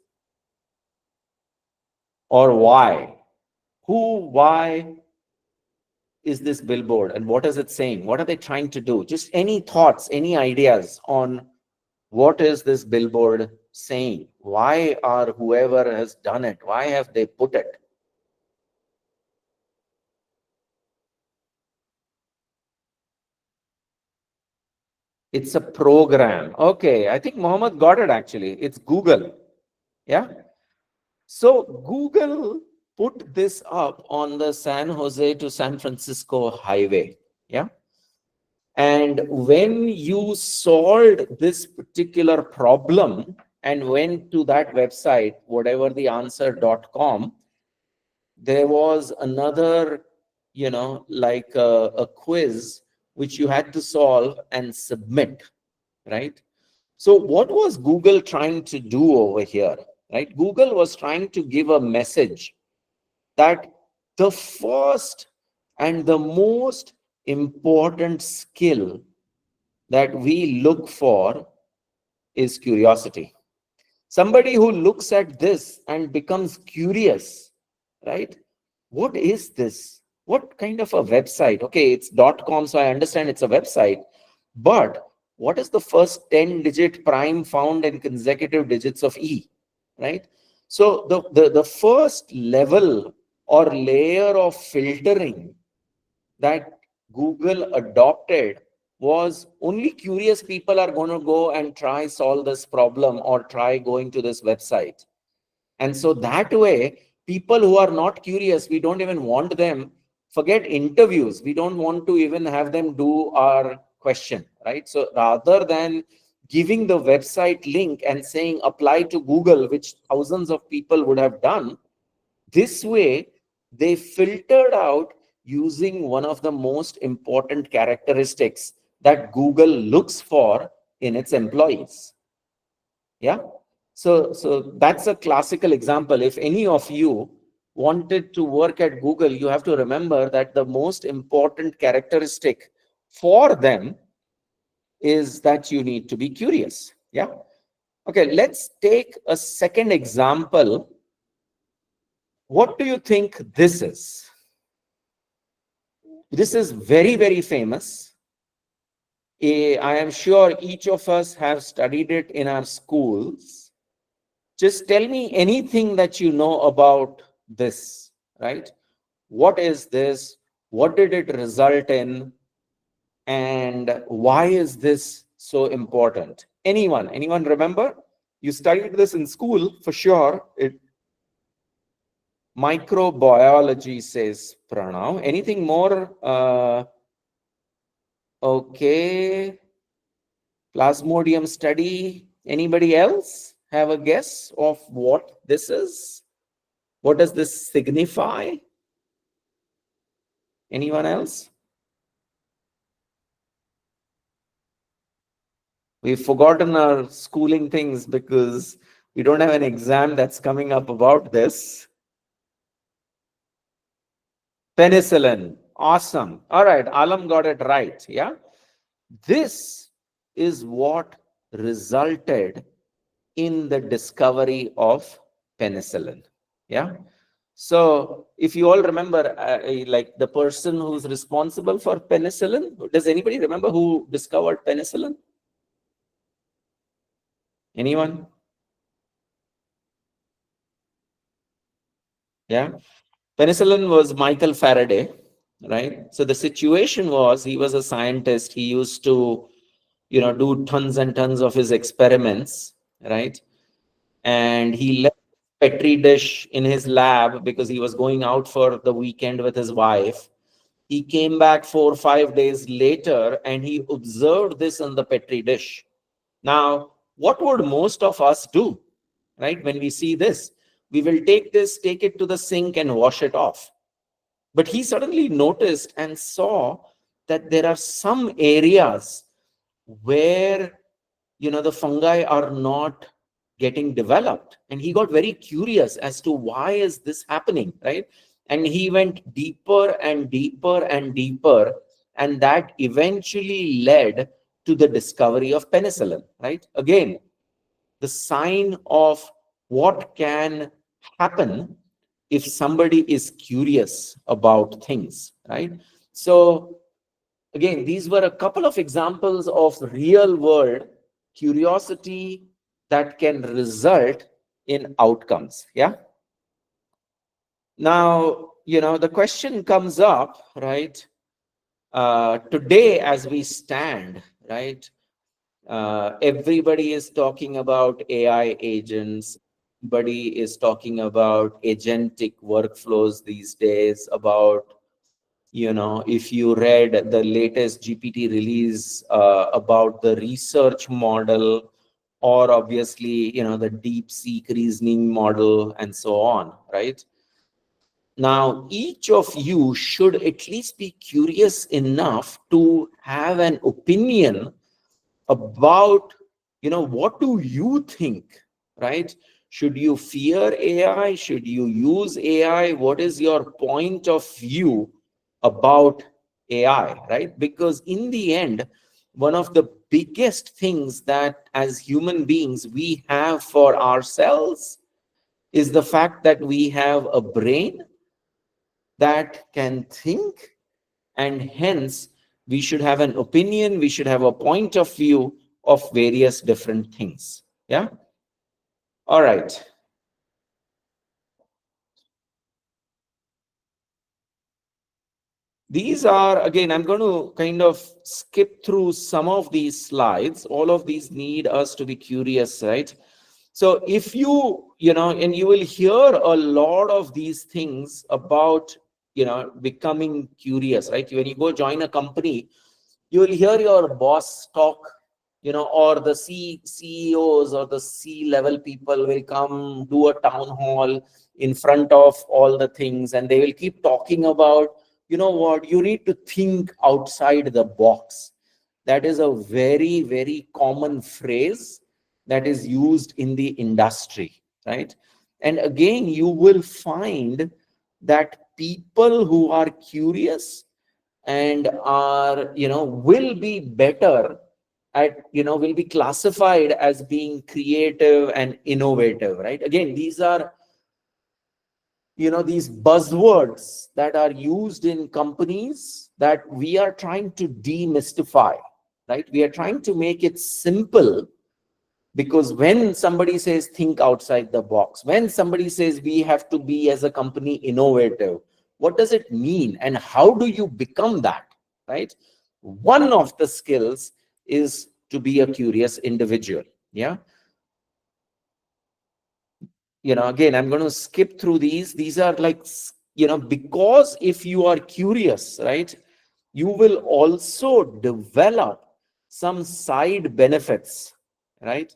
Or why? Who, why is this billboard and what is it saying? What are they trying to do? Just any thoughts, any ideas on what is this billboard saying? Why are whoever has done it, why have they put it? It's a program. Okay, I think Mohammed got it actually. It's Google. Yeah. So Google put this up on the San Jose to San Francisco highway. Yeah. And when you solved this particular problem and went to that website, whatever the answer.com, there was another, like a quiz which you had to solve and submit, right? So what was Google trying to do over here, right? Google was trying to give a message that the first and the most important skill that we look for is curiosity. Somebody who looks at this and becomes curious, right? What is this? What kind of a website? Okay, it's .com, so I understand it's a website. But what is the first 10-digit prime found in consecutive digits of E, right? So the first level or layer of filtering that Google adopted was, only curious people are going to go and try solve this problem or try going to this website. And so that way, people who are not curious, we don't even want them, forget interviews. We don't want to even have them do our question, right? So rather than giving the website link and saying apply to Google, which thousands of people would have done, this way, they filtered out using one of the most important characteristics that Google looks for in its employees. Yeah. So that's a classical example. If any of you wanted to work at Google, you have to remember that the most important characteristic for them is that you need to be curious. Yeah. Okay, let's take a second example What do you think this is? This is very, very famous. I am sure each of us have studied it in our schools. Just tell me anything that you know about this, right? What is this? What did it result in? And why is this so important? Anyone remember? You studied this in school for sure. Microbiology says Pranav. Anything more? Okay. Plasmodium study. Anybody else have a guess of what this is? What does this signify? Anyone else? We've forgotten our schooling things because we don't have an exam that's coming up about this. Penicillin. Awesome. All right. Alam got it right. Yeah. This is what resulted in the discovery of penicillin. Yeah. So if you all remember, like the person who's responsible for penicillin, does anybody remember who discovered penicillin? Anyone? Yeah. Penicillin was Michael Faraday, right? So the situation was he was a scientist. He used to, do tons and tons of his experiments, right? And he left petri dish in his lab because he was going out for the weekend with his wife. He came back 4 or 5 days later and he observed this on the petri dish. Now, what would most of us do, right? When we see this, we will take it to the sink and wash it off. But he suddenly noticed and saw that there are some areas where the fungi are not getting developed, and he got very curious as to why is this happening, right? And he went deeper and deeper and deeper, and that eventually led to the discovery of penicillin, right? Again, the sign of what can happen if somebody is curious about things, right? So again, these were a couple of examples of real world curiosity that can result in outcomes. Yeah. Now, the question comes up, right? Today, as we stand, right? Everybody is talking about AI agents. Everybody is talking about agentic workflows these days, about if you read the latest GPT release about the research model, or obviously, the DeepSeek reasoning model and so on, right? Now, each of you should at least be curious enough to have an opinion about, what do you think, right? Should you fear AI? Should you use AI? What is your point of view about AI, right? Because in the end, one of the biggest things that as human beings we have for ourselves is the fact that we have a brain that can think, and hence we should have an opinion, we should have a point of view of various different things. Yeah. All right. These are, again, I'm going to kind of skip through some of these slides. All of these need us to be curious, right? So if and you will hear a lot of these things about, becoming curious, right? When you go join a company, you will hear your boss talk, or the CEOs or the C-level people will come do a town hall in front of all the things, and they will keep talking about, what, you need to think outside the box. That is a very, very common phrase that is used in the industry, right? And again, you will find that people who are curious and are, will be better at, will be classified as being creative and innovative, right? Again, these are these buzzwords that are used in companies that we are trying to demystify, right? We are trying to make it simple, because when somebody says think outside the box, when somebody says we have to be as a company innovative, what does it mean and how do you become that, right? One of the skills is to be a curious individual. Yeah. Again, I'm going to skip through these are like, because if you are curious, right, you will also develop some side benefits, right,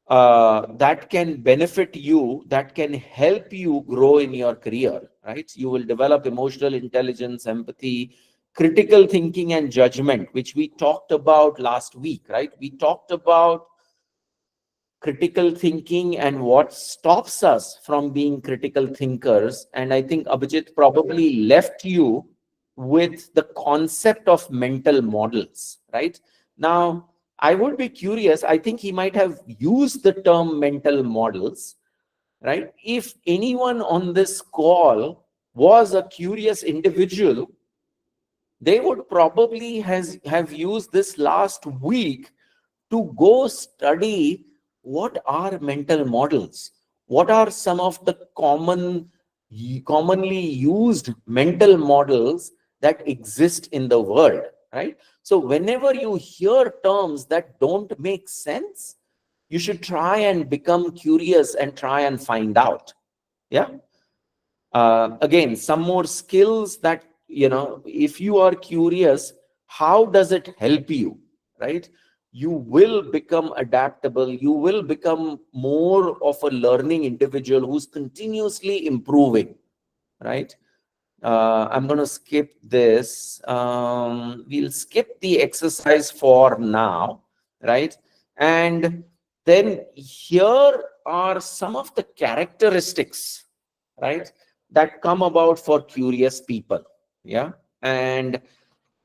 that can benefit you, that can help you grow in your career, right? You will develop emotional intelligence, empathy, critical thinking, and judgment, which we talked about last week, right? We talked about critical thinking and what stops us from being critical thinkers. And I think Abhijit probably left you with the concept of mental models, right? Now, I would be curious, I think he might have used the term mental models, right? If anyone on this call was a curious individual, they would probably have used this last week to go study what are mental models, what are some of the commonly used mental models that exist in the world, right? So whenever you hear terms that don't make sense, you should try and become curious and try and find out. Yeah. Again, some more skills that, if you are curious, how does it help you, right? You will become adaptable, you will become more of a learning individual who's continuously improving, right? I'm going to skip this. We'll skip the exercise for now, right? And then here are some of the characteristics, right, that come about for curious people. Yeah. And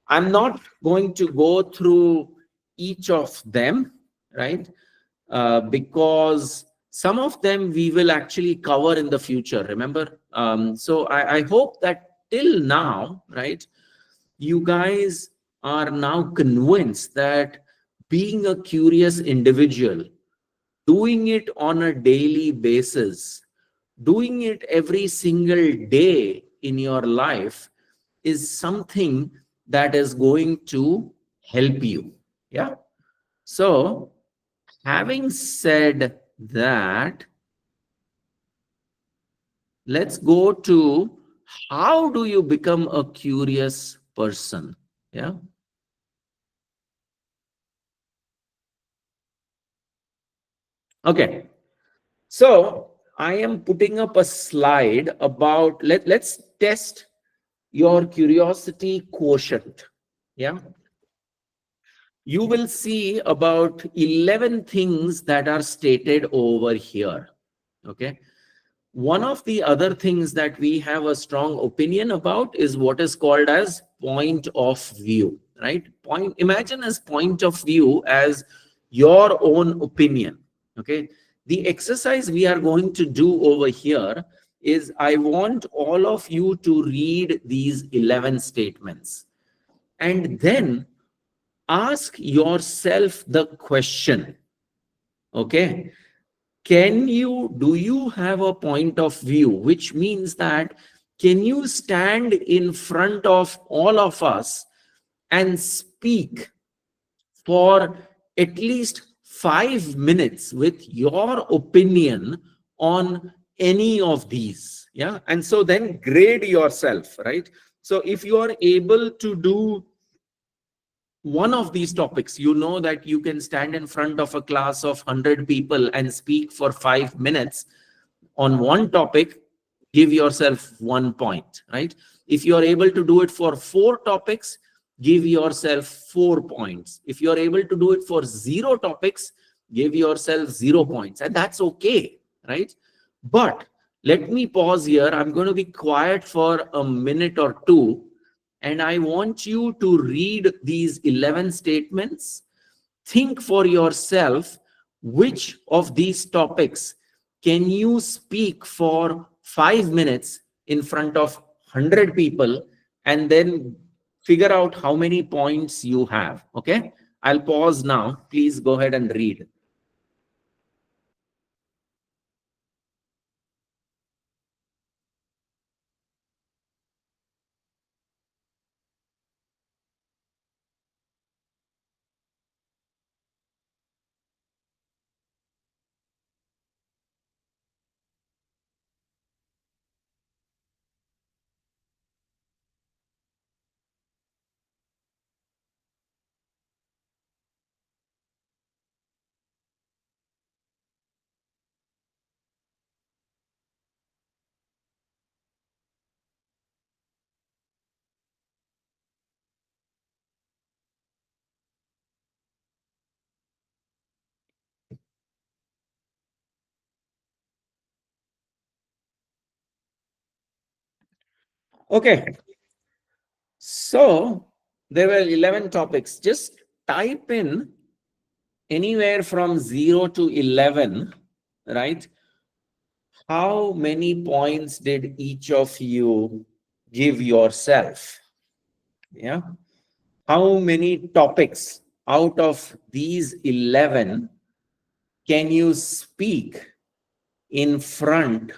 I'm not going to go through each of them, right? Because some of them we will actually cover in the future, remember? So I hope that till now, right, you guys are now convinced that being a curious individual, doing it on a daily basis, doing it every single day in your life is something that is going to help you. Yeah. So, having said that, let's go to how do you become a curious person? Yeah. Okay. So I am putting up a slide about let's test your curiosity quotient. Yeah. You will see about 11 things that are stated over here. Okay. One of the other things that we have a strong opinion about is what is called as point of view, right? Imagine as point of view as your own opinion. Okay. The exercise we are going to do over here is I want all of you to read these 11 statements and then ask yourself the question, okay, do you have a point of view, which means that can you stand in front of all of us and speak for at least 5 minutes with your opinion on any of these? Yeah. And so then grade yourself, right? So if you are able to do one of these topics, you know that you can stand in front of a class of 100 people and speak for 5 minutes on one topic, give yourself 1 point, right? If you are able to do it for 4 topics, give yourself 4 points. If you are able to do it for 0 topics, give yourself 0 points, and that's okay, right? But let me pause here. I'm going to be quiet for a minute or two, and I want you to read these 11 statements. Think for yourself which of these topics can you speak for 5 minutes in front of 100 people and then figure out how many points you have. Okay, I'll pause now. Please go ahead and read. Okay, so there were 11 topics. Just type in anywhere from 0 to 11, right? How many points did each of you give yourself? Yeah. How many topics out of these 11 can you speak in front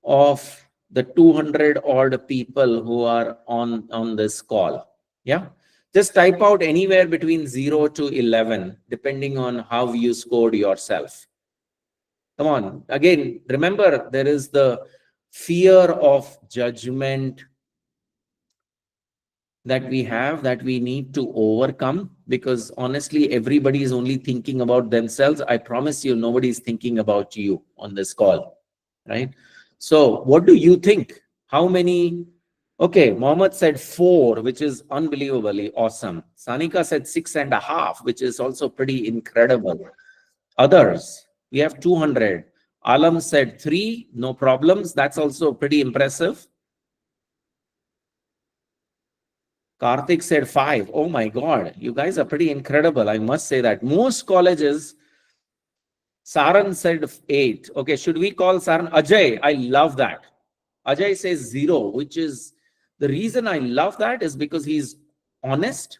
of the 200 odd people who are on this call? Yeah. Just type out anywhere between 0 to 11, depending on how you scored yourself. Come on. Again, remember, there is the fear of judgment that we have that we need to overcome, because honestly, everybody is only thinking about themselves. I promise you, nobody is thinking about you on this call, right? So what do you think? How many? Okay, Mohammed said 4, which is unbelievably awesome. Sanika said 6.5, which is also pretty incredible. Others, we have 200. Alam said 3, no problems. That's also pretty impressive. Karthik said 5. Oh my God, you guys are pretty incredible. I must say that. Most colleges, Saran said 8. Okay, should we call Saran? Ajay, I love that. Ajay says 0, which is the reason I love that is because he's honest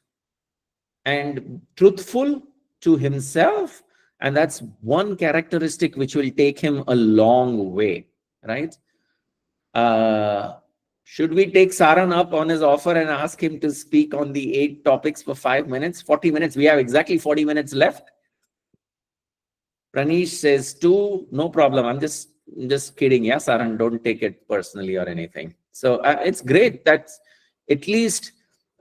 and truthful to himself. And that's one characteristic which will take him a long way, right? Should we take Saran up on his offer and ask him to speak on the 8 topics for 5 minutes, 40 minutes? We have exactly 40 minutes left. Pranish says 2, no problem. I'm just kidding. Yeah, Saran, don't take it personally or anything. So it's great that at least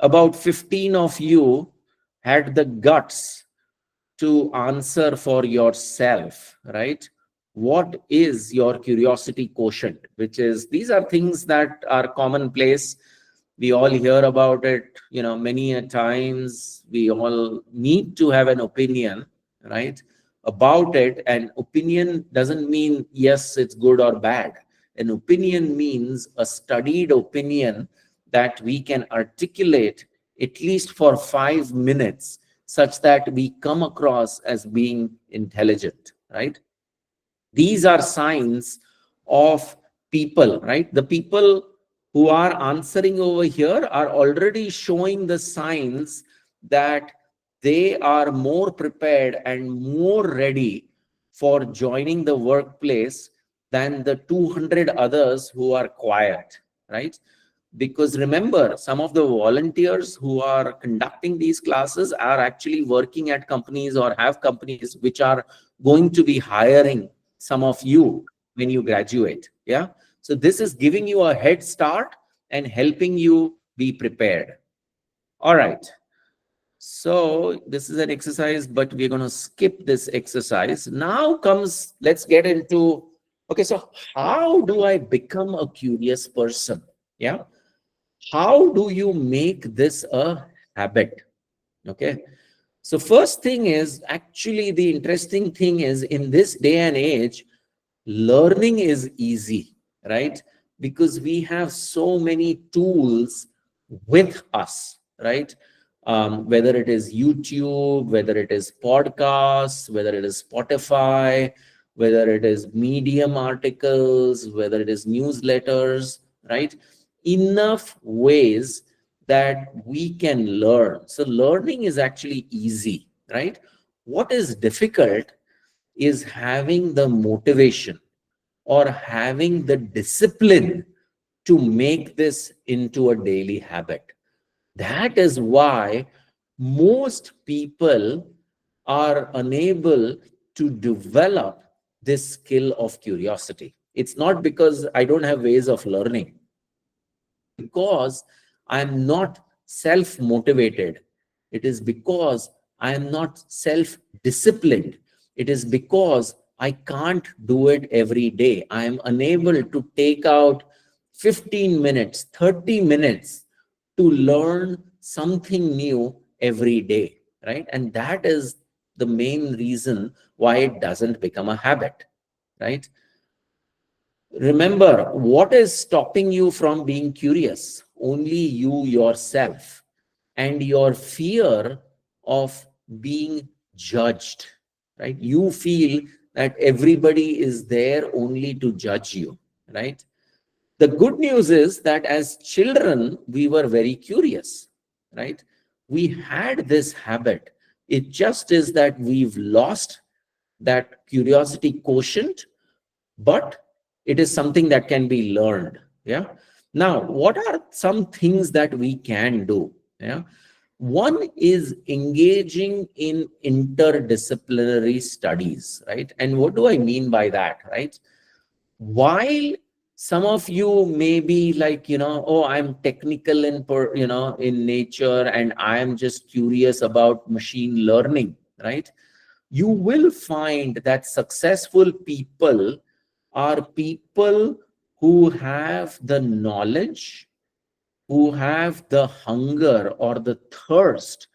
about 15 of you had the guts to answer for yourself, right? What is your curiosity quotient? Which is, these are things that are commonplace. We all hear about it, many a times. We all need to have an opinion, right, about it. And opinion doesn't mean, yes, it's good or bad. An opinion means a studied opinion that we can articulate at least for 5 minutes, such that we come across as being intelligent, right? These are signs of people, right? The people who are answering over here are already showing the signs that they are more prepared and more ready for joining the workplace than the 200 others who are quiet, right? Because remember, some of the volunteers who are conducting these classes are actually working at companies or have companies which are going to be hiring some of you when you graduate. Yeah. So this is giving you a head start and helping you be prepared. All right. So this is an exercise, but we're going to skip this exercise. Now comes, let's get into, okay, so how do I become a curious person? Yeah. How do you make this a habit? Okay. So first thing is, actually the interesting thing is, in this day and age, learning is easy, right? Because we have so many tools with us, right? Whether it is YouTube, whether it is podcasts, whether it is Spotify, whether it is Medium articles, whether it is newsletters, right? Enough ways that we can learn. So learning is actually easy, right? What is difficult is having the motivation or having the discipline to make this into a daily habit. That is why most people are unable to develop this skill of curiosity. It's not because I don't have ways of learning, because I'm not self motivated. It is because I am not self disciplined. It is because I can't do it every day. I am unable to take out 15 minutes, 30 minutes to learn something new every day, right? And that is the main reason why it doesn't become a habit, right? Remember, what is stopping you from being curious? Only you yourself and your fear of being judged, right? You feel that everybody is there only to judge you, right? The good news is that as children, we were very curious, right? We had this habit. It just is that we've lost that curiosity quotient, but it is something that can be learned. Yeah. Now, what are some things that we can do? Yeah. One is engaging in interdisciplinary studies, right? And what do I mean by that, right? While some of you may be like, oh, I'm technical in nature, and I am just curious about machine learning, right? You will find that successful people are people who have the knowledge, who have the hunger or the thirst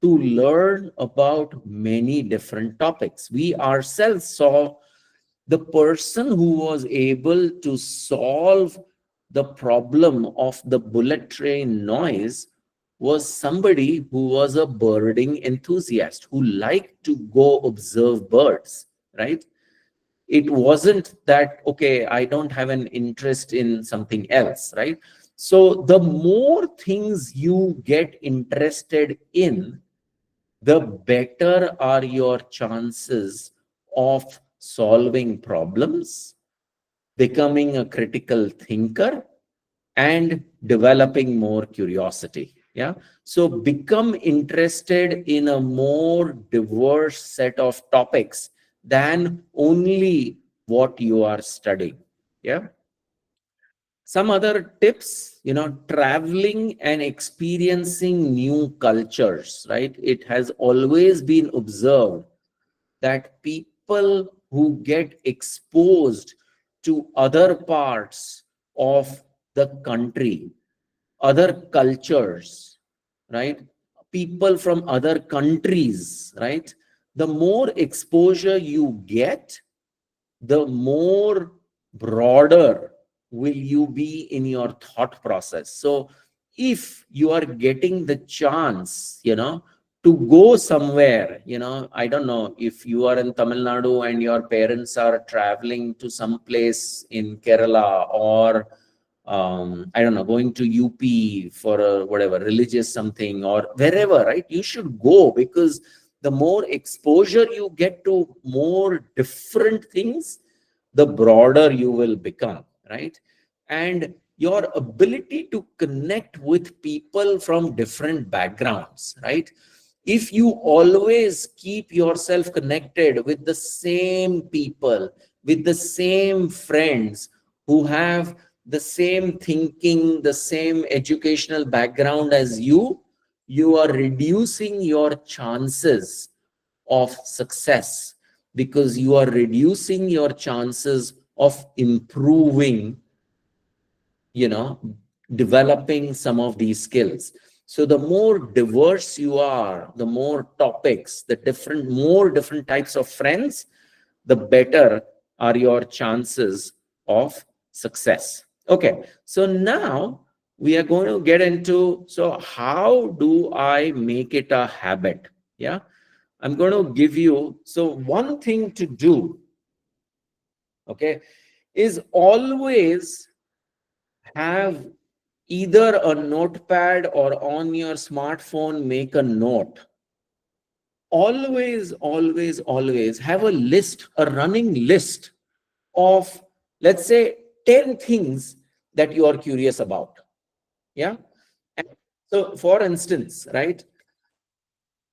to learn about many different topics. We ourselves saw the person who was able to solve the problem of the bullet train noise was somebody who was a birding enthusiast who liked to go observe birds, right? It wasn't that, okay, I don't have an interest in something else, right? So the more things you get interested in, the better are your chances of solving problems, becoming a critical thinker, and developing more curiosity. Yeah. So become interested in a more diverse set of topics than only what you are studying. Yeah. Some other tips, traveling and experiencing new cultures, right? It has always been observed that people who get exposed to other parts of the country, other cultures, right? People from other countries, right? The more exposure you get, the more broader will you be in your thought process. So if you are getting the chance, to go somewhere, I don't know, if you are in Tamil Nadu and your parents are traveling to some place in Kerala, or I don't know, going to UP for a whatever religious something or wherever, right? You should go, because the more exposure you get to more different things, the broader you will become, right? And your ability to connect with people from different backgrounds, right? If you always keep yourself connected with the same people, with the same friends who have the same thinking, the same educational background as you are reducing your chances of success, because you are reducing your chances of improving, you know, developing some of these skills. So the more diverse you are, the more topics, more different types of friends, the better are your chances of success. Okay, so now we are going to get into, so how do I make it a habit? Yeah, I'm going to give you, so one thing to do okay, is always have either a notepad or on your smartphone, make a note. Always, always, always have a list, a running list of, let's say, 10 things that you are curious about. Yeah. And so, for instance, right,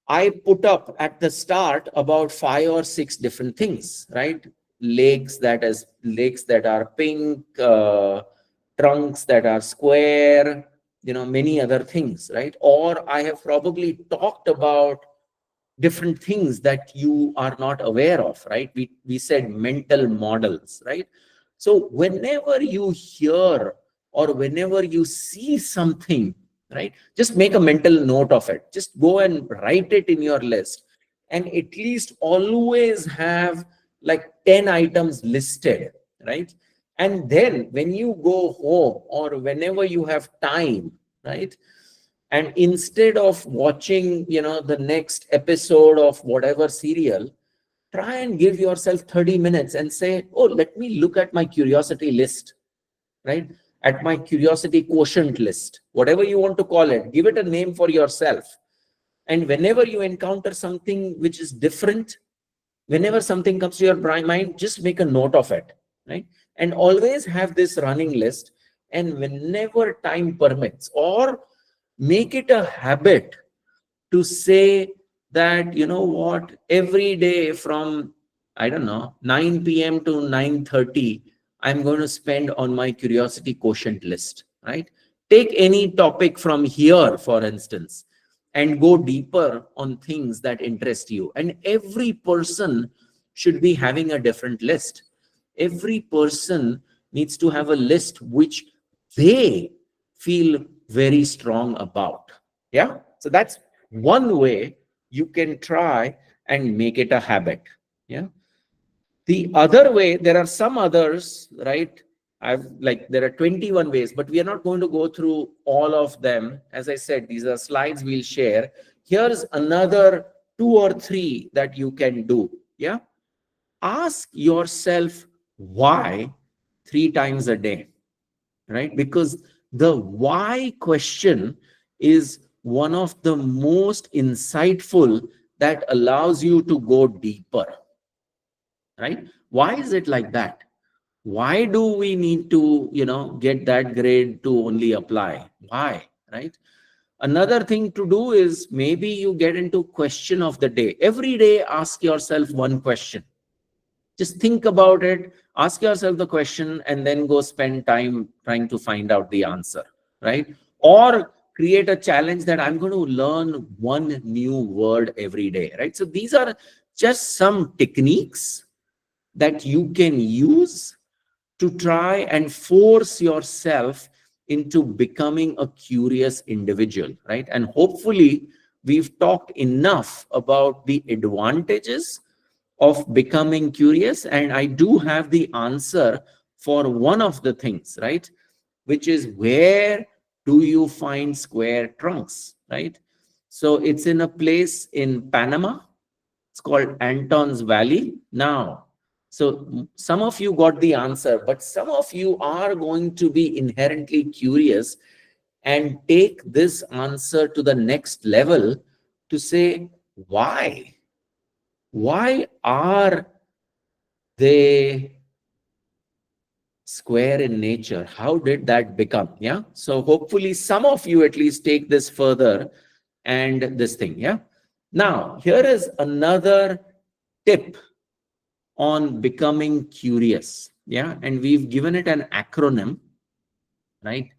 I put up at the start about 5 or 6 different things, right? Lakes that are pink, trunks that are square, many other things, right? Or I have probably talked about different things that you are not aware of, right? We said mental models, right? So whenever you hear or whenever you see something, right, just make a mental note of it. Just go and write it in your list, and at least always have like 10 items listed, right? And then when you go home or whenever you have time, right, and instead of watching the next episode of whatever serial, try and give yourself 30 minutes and say, oh, let me look at my curiosity list, right? At my curiosity quotient list, whatever you want to call it, give it a name for yourself. And whenever you encounter something which is different, whenever something comes to your mind, just make a note of it, right? And always have this running list. And whenever time permits, or make it a habit to say that, what, every day from, I don't know, 9 p.m. to 9:30, I'm going to spend on my curiosity quotient list, right? Take any topic from here, for instance, and go deeper on things that interest you. And every person should be having a different list. Every person needs to have a list which they feel very strong about. Yeah. So that's one way you can try and make it a habit. Yeah. The other way, there are some others, right? There are 21 ways, but we are not going to go through all of them. As I said, these are slides we'll share. Here's another 2 or 3 that you can do. Yeah. Ask yourself why 3 times a day, right? Because the why question is one of the most insightful that allows you to go deeper, right? Why is it like that? Why do we need to, get that grade to only apply? Why, right? Another thing to do is maybe you get into question of the day. Every day, ask yourself one question. Just think about it, ask yourself the question, and then go spend time trying to find out the answer, right? Or create a challenge that I'm going to learn one new word every day, right? So these are just some techniques that you can use to try and force yourself into becoming a curious individual, right? And hopefully, we've talked enough about the advantages of becoming curious. And I do have the answer for one of the things, right? Which is, where do you find square trunks, right? So it's in a place in Panama. It's called Anton's Valley. Now, so some of you got the answer, but some of you are going to be inherently curious and take this answer to the next level to say, why? Why are they square in nature? How did that become? Yeah. So hopefully some of you at least take this further and this thing. Yeah. Now, here is another tip on becoming curious. Yeah. And we've given it an acronym, right?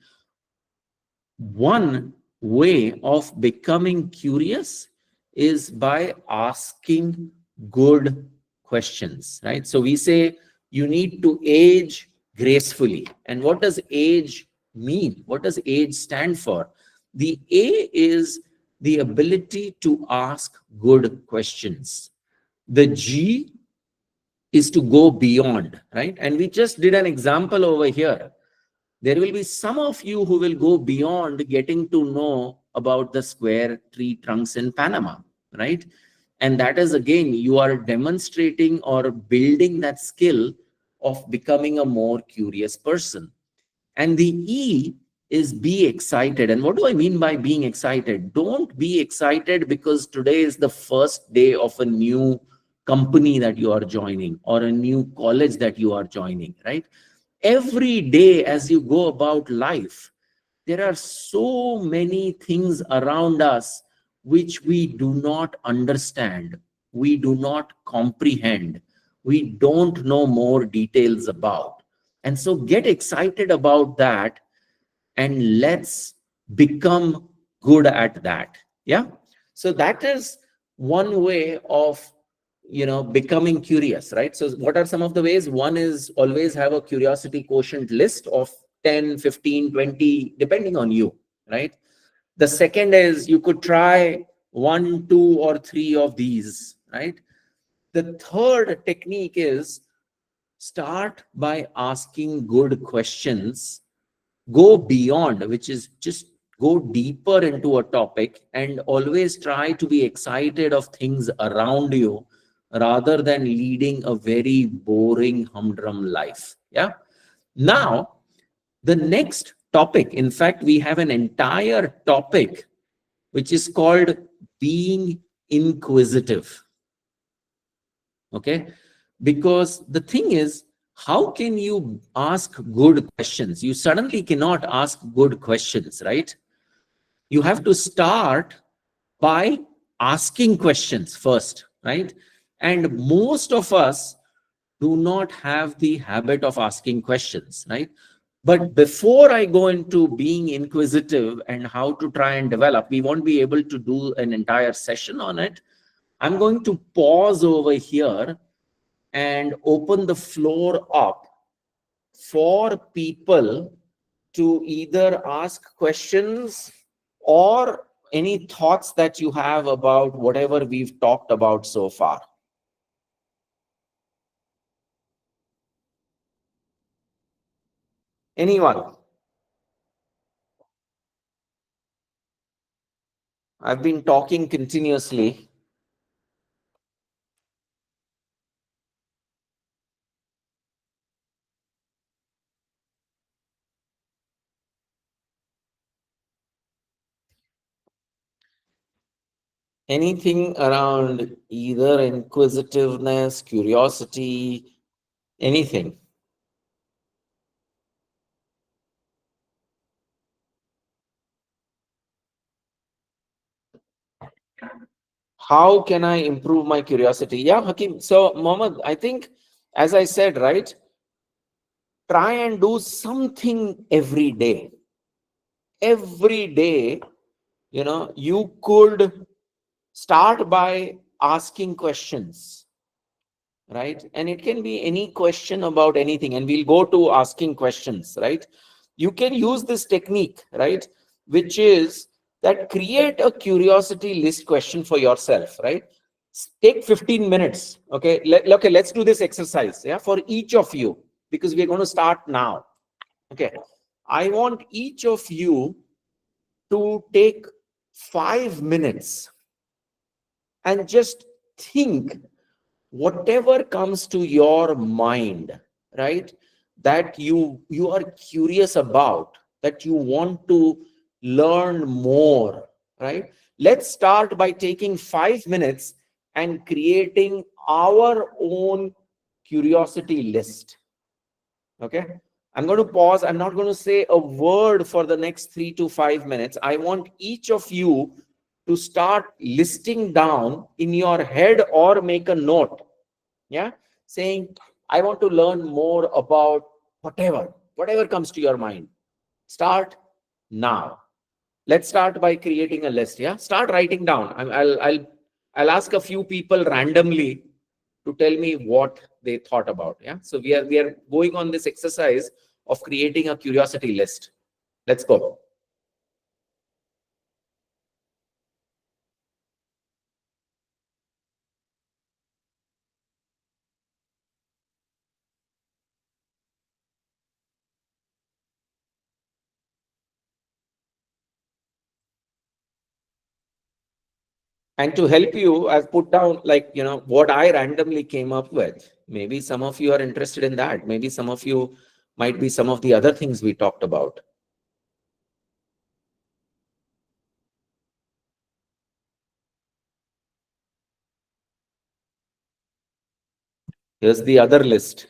One way of becoming curious is by asking good questions, right? So we say you need to age gracefully. And what does age mean? What does age stand for? The A is the ability to ask good questions. The G is to go beyond, right? And we just did an example over here. There will be some of you who will go beyond getting to know about the square tree trunks in Panama, right? And that is, again, you are demonstrating or building that skill of becoming a more curious person. And the E is be excited. And what do I mean by being excited? Don't be excited because today is the first day of a new company that you are joining or a new college that you are joining, right? Every day as you go about life, there are so many things around us which we do not understand, we do not comprehend, we don't know more details about. And so get excited about that, and let's become good at that. Yeah. So that is one way of, becoming curious, right? So what are some of the ways? One is always have a curiosity quotient list of 10, 15, 20, depending on you, right? The second is you could try one, two, or three of these, right? The third technique is start by asking good questions, go beyond, which is just go deeper into a topic, and always try to be excited of things around you rather than leading a very boring humdrum life. Yeah. Now, the next topic, in fact, we have an entire topic which is called being inquisitive. Okay. Because the thing is, how can you ask good questions? You suddenly cannot ask good questions, right? You have to start by asking questions first, right? And most of us do not have the habit of asking questions, right? But before I go into being inquisitive and how to try and develop, we won't be able to do an entire session on it. I'm going to pause over here and open the floor up for people to either ask questions or any thoughts that you have about whatever we've talked about so far. Anyone? I've been talking continuously. Anything around either inquisitiveness, curiosity, anything? How can I improve my curiosity? Yeah, Hakim. So, Mohammed, I think, as I said, right, try and do something every day. Every day, you could start by asking questions, right? And it can be any question about anything, and we'll go to asking questions, right? You can use this technique, right, which is that create a curiosity list question for yourself, right? Take 15 minutes. Okay, okay, let's do this exercise, yeah, for each of you, because we're going to start now. Okay, I want each of you to take 5 minutes and just think whatever comes to your mind, right, that you are curious about, that you want to learn more, right? Let's start by taking 5 minutes and creating our own curiosity list. Okay, I'm going to pause. I'm not going to say a word for the next 3 to 5 minutes. I want each of you to start listing down in your head or make a note. Yeah, saying, I want to learn more about whatever comes to your mind. Start now. Let's start by creating a list. Yeah, start writing down. I'll ask a few people randomly to tell me what they thought about. Yeah, so we are going on this exercise of creating a curiosity list. Let's go. And to help you, I've put down, like, what I randomly came up with. Maybe some of you are interested in that. Maybe some of you might be some of the other things we talked about. Here's the other list.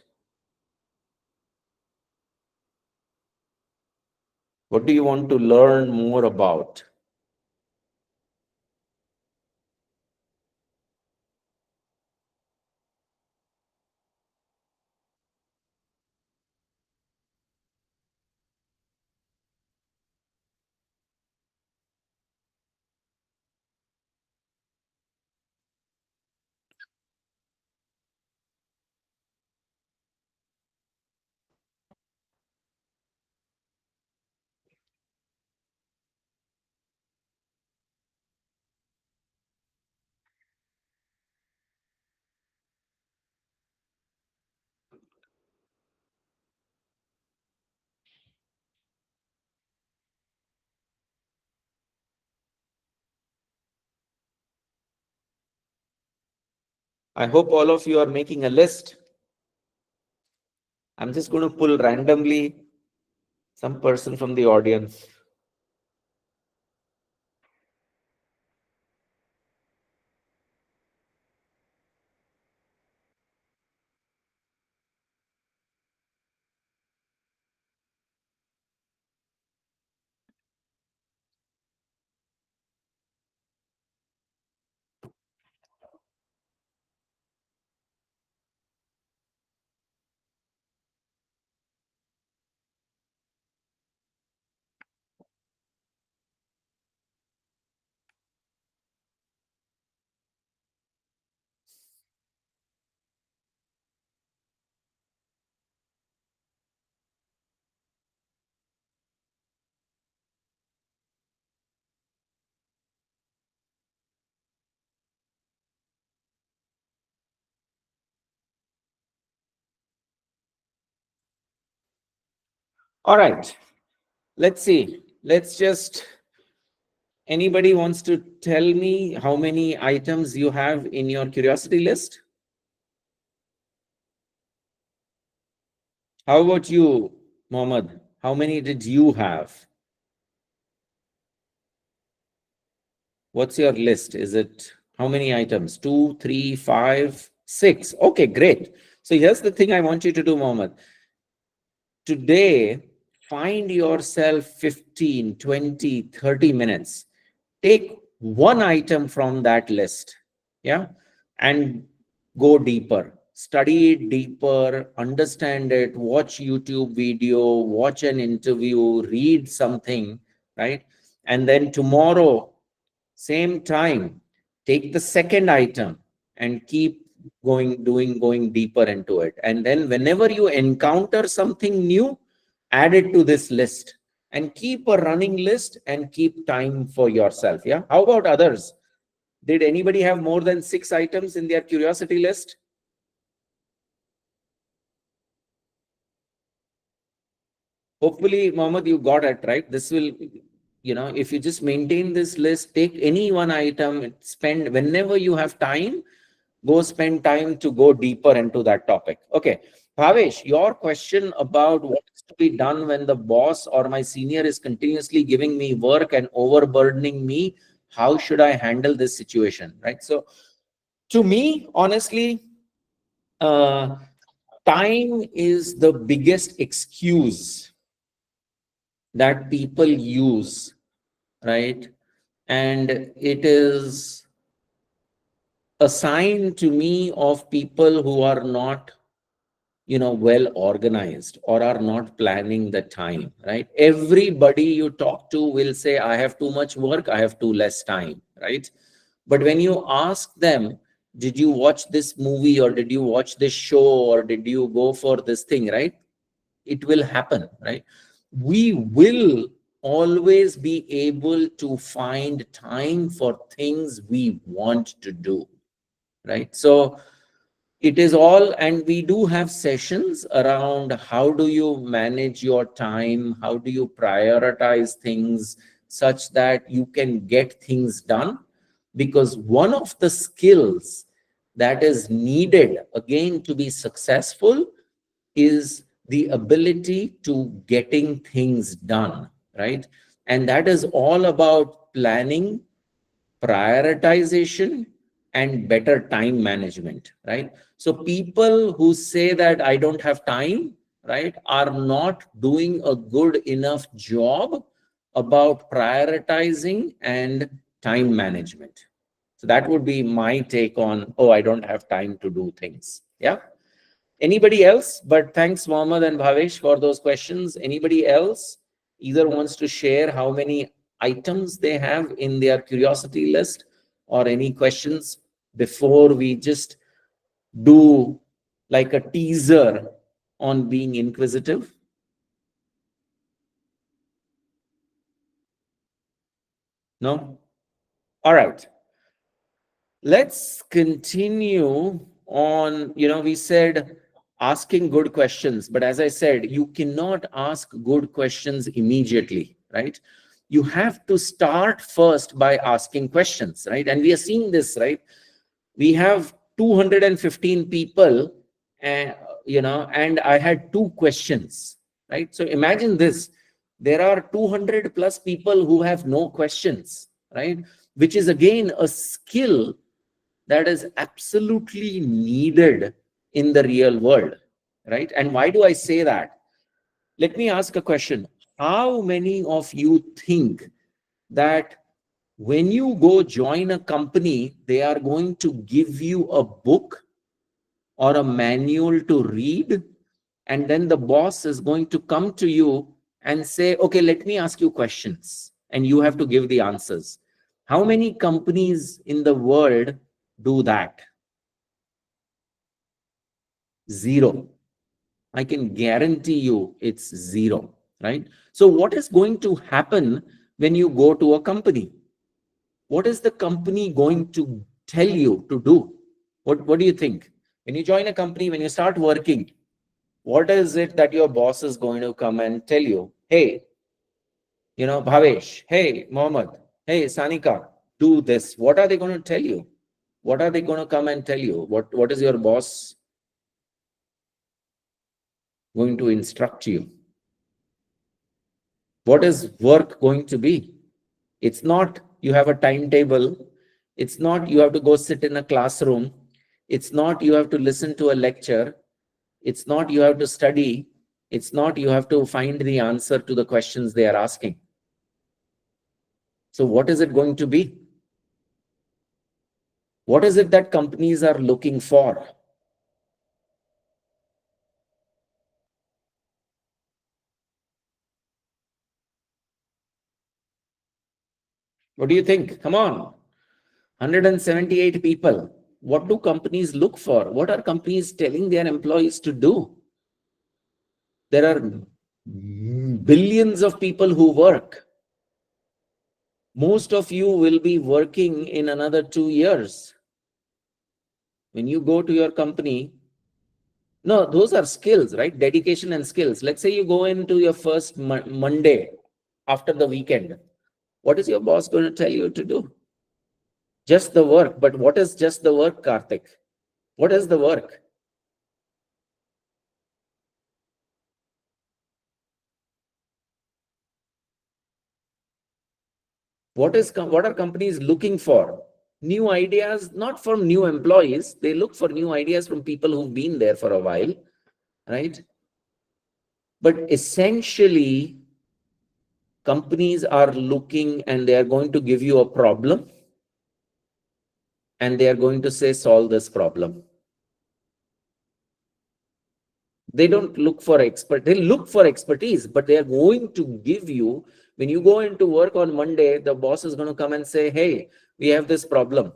What do you want to learn more about? I hope all of you are making a list. I'm just going to pull randomly some person from the audience. All right. Let's see. Anybody wants to tell me how many items you have in your curiosity list? How about you, Mohammed? How many did you have? What's your list? Is it how many items? 2, 3, 5, 6. Okay, great. So here's the thing I want you to do, Mohammed. Today, find yourself 15, 20, 30 minutes. Take one item from that list, yeah, and go deeper. Study it deeper, understand it, watch YouTube video, watch an interview, read something, right? And then tomorrow, same time, take the second item and keep going deeper into it. And then whenever you encounter something new, add it to this list and keep a running list and keep time for yourself. Yeah. How about others? Did anybody have more than 6 items in their curiosity list? Hopefully, Mohammed, you got it right. This will, if you just maintain this list, take any one item, spend whenever you have time, go spend time to go deeper into that topic. Okay. Bhavesh, your question about what is to be done when the boss or my senior is continuously giving me work and overburdening me, how should I handle this situation? Right. So, to me, honestly, uh, time is the biggest excuse that people use, right? And it is a sign to me of people who are not, well organized or are not planning the time, right? Everybody you talk to will say, I have too much work, I have too less time, right? But when you ask them, did you watch this movie or did you watch this show or did you go for this thing, right? It will happen, right? We will always be able to find time for things we want to do, right? So it is all, and we do have sessions around how do you manage your time, how do you prioritize things such that you can get things done. Because one of the skills that is needed again to be successful is the ability to getting things done, right? And that is all about planning, prioritization, and better time management, right? So people who say that I don't have time, right, are not doing a good enough job about prioritizing and time management. So that would be my take on, oh, I don't have time to do things. Yeah. Anybody else? But thanks, Mohammed and Bhavesh, for those questions. Anybody else either wants to share how many items they have in their curiosity list or any questions before we just do like a teaser on being inquisitive? No? All right. Let's continue on. We said asking good questions, but as I said, you cannot ask good questions immediately, right? You have to start first by asking questions, right? And we are seeing this, right? We have 215 people, and and I had 2 questions, right? So imagine this: there are 200 plus people who have no questions, right? Which is again a skill that is absolutely needed in the real world, right? And why do I say that? Let me ask a question. How many of you think that when you go join a company, they are going to give you a book or a manual to read, and then the boss is going to come to you and say, okay, let me ask you questions, and you have to give the answers? How many companies in the world do that? Zero. I can guarantee you it's zero, right? So what is going to happen when you go to a company? What is the company going to tell you to do? What do you think? When you join a company, when you start working, what is it that your boss is going to come and tell you? Hey, Bhavesh, hey, Mohammed, hey, Sanika, do this. What are they going to tell you? What are they going to come and tell you? What is your boss going to instruct you? What is work going to be? It's not you have a timetable. It's not you have to go sit in a classroom. It's not you have to listen to a lecture. It's not you have to study. It's not you have to find the answer to the questions they are asking. So what is it going to be? What is it that companies are looking for? What do you think? Come on. 178 people. What do companies look for? What are companies telling their employees to do? There are billions of people who work. Most of you will be working in another 2 years. When you go to your company, no, those are skills, right? Dedication and skills. Let's say you go into your first Monday after the weekend. What is your boss going to tell you to do? Just the work. But what is just the work, Karthik? What is the work? What are companies looking for? New ideas, not from new employees. They look for new ideas from people who've been there for a while, right? But essentially, companies are looking and they are going to give you a problem and they are going to say, solve this problem. They don't look for they look for expertise, but they are going to give you, when you go into work on Monday, the boss is going to come and say, hey, we have this problem,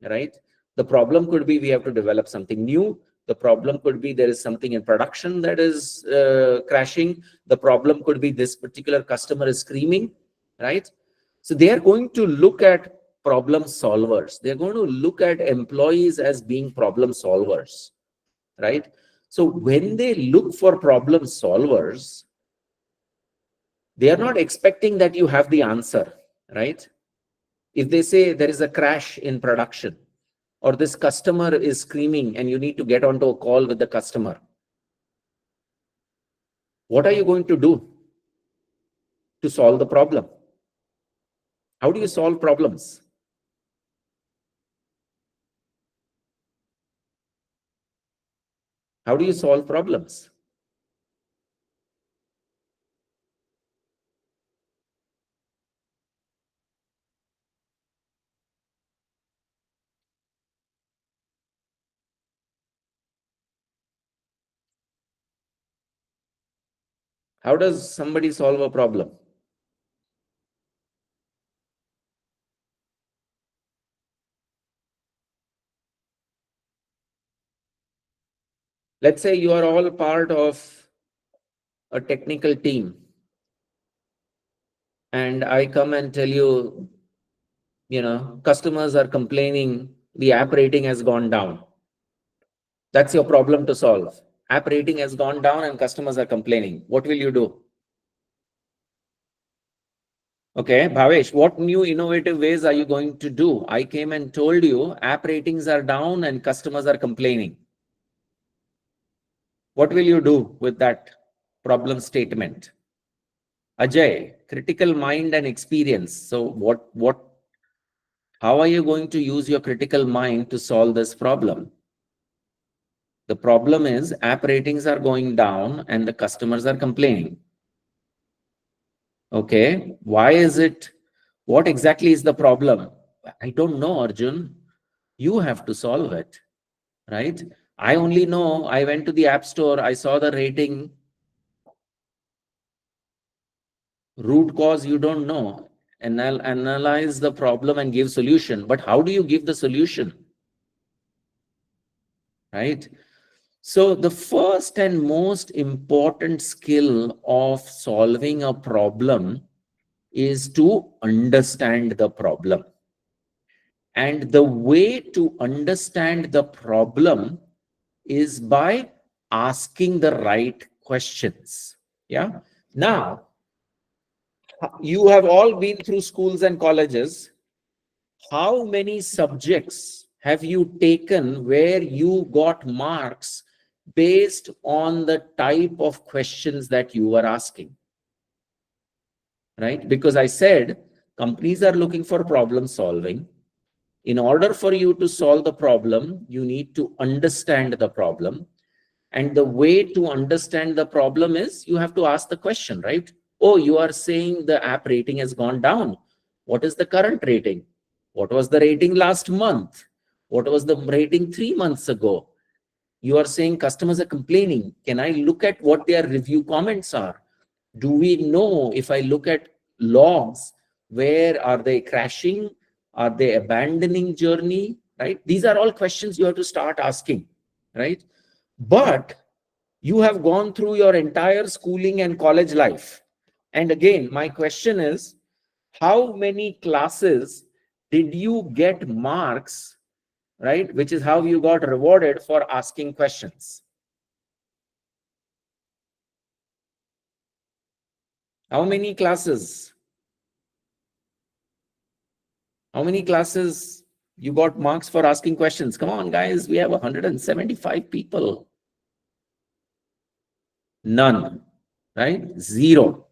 right? The problem could be we have to develop something new. The problem could be there is something in production that is crashing. The problem could be this particular customer is screaming, right? So they are going to look at problem solvers. They're going to look at employees as being problem solvers, right? So when they look for problem solvers, they are not expecting that you have the answer, right? If they say there is a crash in production, or this customer is screaming and you need to get onto a call with the customer. What are you going to do to solve the problem? How do you solve problems? How do you solve problems? How does somebody solve a problem? Let's say you are all part of a technical team, and I come and tell you, customers are complaining, the app rating has gone down. That's your problem to solve. App rating has gone down and customers are complaining. What will you do? Okay, Bhavesh, what new innovative ways are you going to do? I came and told you app ratings are down and customers are complaining. What will you do with that problem statement? Ajay, critical mind and experience. So how are you going to use your critical mind to solve this problem? The problem is app ratings are going down and the customers are complaining. Okay, why is it? What exactly is the problem? I don't know, Arjun. You have to solve it, right? I only know I went to the app store, I saw the rating. Root cause you don't know. Analyze the problem and give solution. But how do you give the solution? Right? So the first and most important skill of solving a problem is to understand the problem. And the way to understand the problem is by asking the right questions. Yeah. Now, you have all been through schools and colleges. How many subjects have you taken where you got marks based on the type of questions that you were asking? Right? Because I said companies are looking for problem solving. In order for you to solve the problem, you need to understand the problem. And the way to understand the problem is you have to ask the question, right? Oh, you are saying the app rating has gone down. What is the current rating? What was the rating last month? What was the rating 3 months ago? You are saying customers are complaining. Can I look at what their review comments are? Do we know if I look at logs, where are they crashing? Are they abandoning journey? Right? These are all questions you have to start asking, right? But you have gone through your entire schooling and college life. And again, my question is, how many classes did you get marks, right? Which is how you got rewarded for asking questions. How many classes? How many classes you got marks for asking questions? Come on, guys, we have 175 people. None, right? Zero.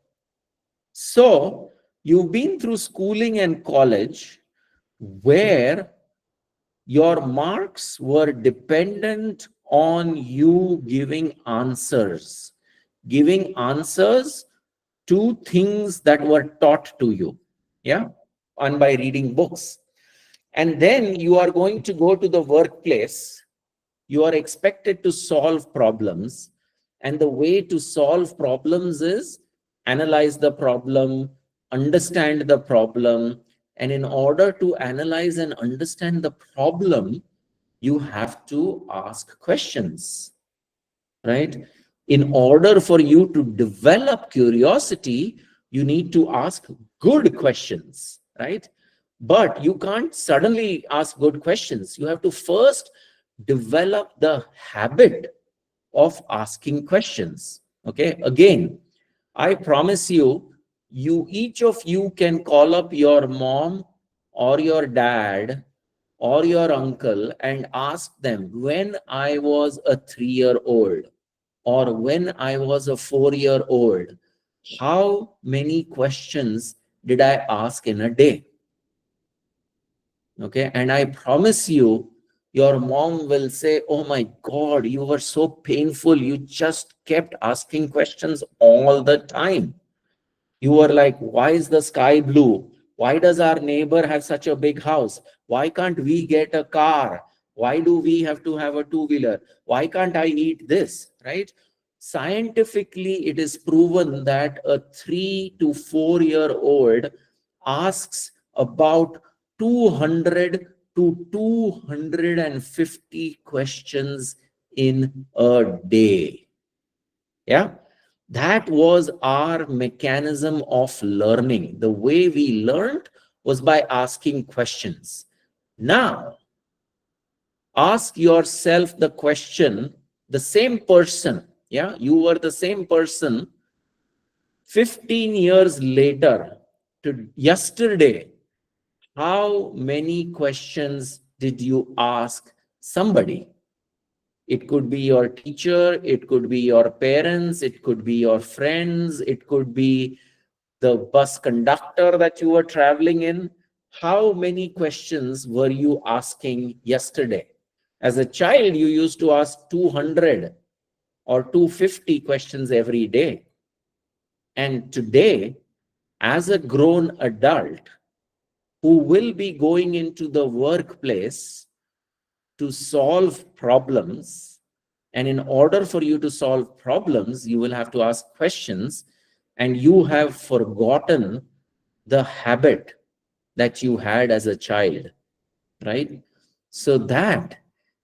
So you've been through schooling and college where your marks were dependent on you giving answers to things that were taught to you, yeah, and by reading books. And then you are going to go to the workplace. You are expected to solve problems, and the way to solve problems is analyze the problem, understand the problem. And in order to analyze and understand the problem, you have to ask questions, right? In order for you to develop curiosity, you need to ask good questions, right? But you can't suddenly ask good questions. You have to first develop the habit of asking questions. Okay, again, I promise you, each of you can call up your mom or your dad or your uncle and ask them, when I was a 3-year-old or when I was a 4-year-old, how many questions did I ask in a day? Okay. And I promise you, your mom will say, oh my God, you were so painful. You just kept asking questions all the time. You were like, why is the sky blue? Why does our neighbor have such a big house? Why can't we get a car? Why do we have to have a two-wheeler? Why can't I eat this? Right? Scientifically, it is proven that a 3 to 4-year-old asks about 200 to 250 questions in a day. Yeah. That was our mechanism of learning. The way we learned was by asking questions. Now, ask yourself the question, the same person, yeah, you were the same person 15 years later to yesterday. How many questions did you ask somebody? It could be your teacher, it could be your parents, it could be your friends, it could be the bus conductor that you were traveling in. How many questions were you asking yesterday? As a child, you used to ask 200 or 250 questions every day. And today, as a grown adult who will be going into the workplace to solve problems, and in order for you to solve problems, you will have to ask questions, and you have forgotten the habit that you had as a child, right? So that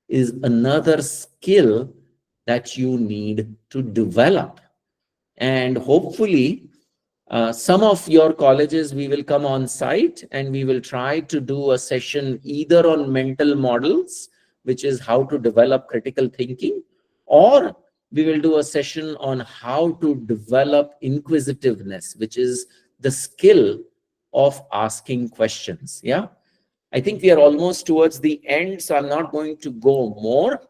is another skill that you need to develop. And hopefully, some of your colleges, we will come on site and we will try to do a session either on mental models, which is how to develop critical thinking, or we will do a session on how to develop inquisitiveness, which is the skill of asking questions. Yeah. I think we are almost towards the end, so I'm not going to go more,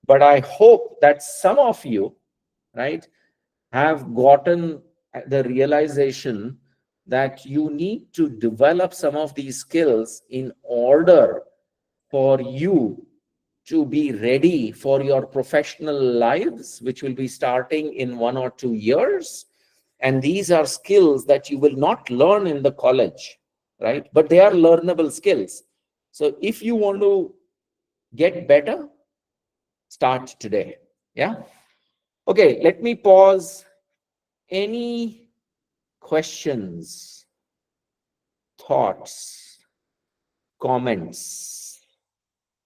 but I hope that some of you, right, have gotten the realization that you need to develop some of these skills in order for you to be ready for your professional lives, which will be starting in 1 or 2 years. And these are skills that you will not learn in the college, right? But they are learnable skills. So if you want to get better, start today. Yeah. Okay, let me pause. Any questions, thoughts, comments,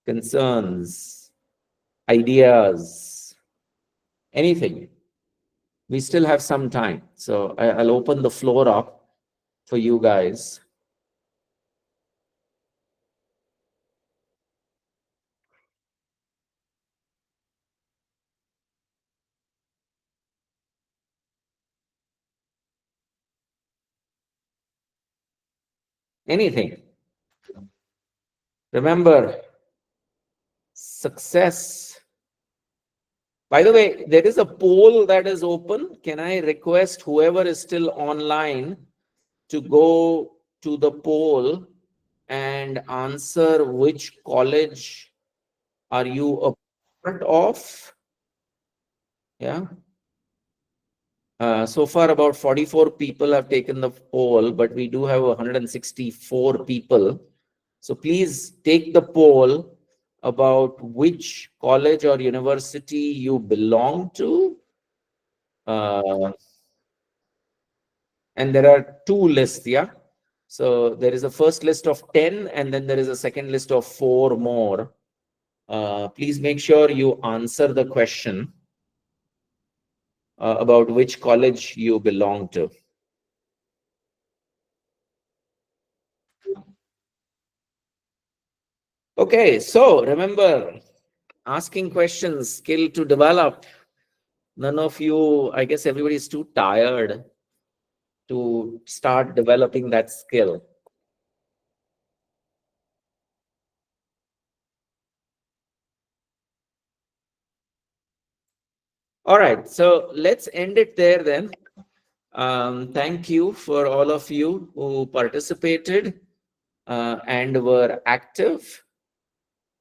concerns, ideas, anything? We still have some time. So I'll open the floor up for you guys. Anything. Remember, success. By the way, there is a poll that is open. Can I request whoever is still online to go to the poll and answer which college are you a part of? Yeah. So far, about 44 people have taken the poll, but we do have 164 people. So please take the poll about which college or university you belong to. And there are two lists, yeah? So there is a first list of 10, and then there is a second list of 4 more. Please make sure you answer the question about which college you belong to. Okay, so remember, asking questions, skill to develop. None of you, I guess everybody is too tired to start developing that skill. All right, so let's end it there then. Thank you for all of you who participated and were active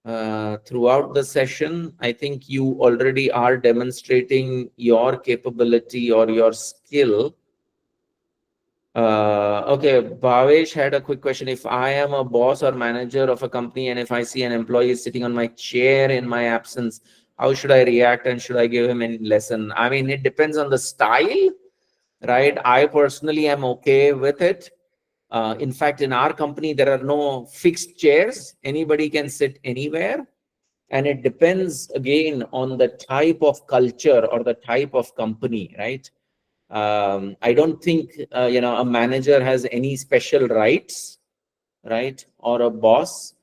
throughout the session. I think you already are demonstrating your capability or your skill. Okay, Bhavesh had a quick question. If I am a boss or manager of a company and if I see an employee sitting on my chair in my absence, how should I react and should I give him any lesson? I mean, it depends on the style, right? I personally am okay with it. In fact, in our company, there are no fixed chairs. Anybody can sit anywhere. And it depends again on the type of culture or the type of company, right? I don't think a manager has any special rights, right, or a boss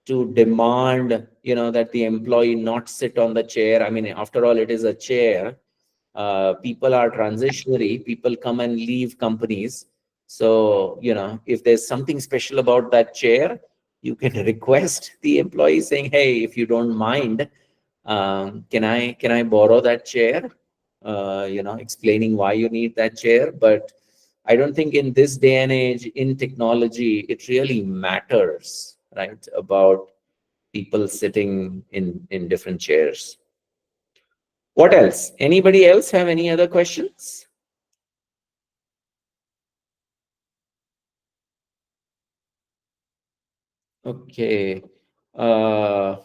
to demand that the employee not sit on the chair. I mean, after all, it is a chair. People are transitionary. People come and leave companies. So if there's something special about that chair, you can request the employee saying, hey, if you don't mind, can I borrow that chair? Explaining why you need that chair. But I don't think in this day and age in technology it really matters, right, about people sitting in different chairs. What else? Anybody else have any other questions? Okay. Uh,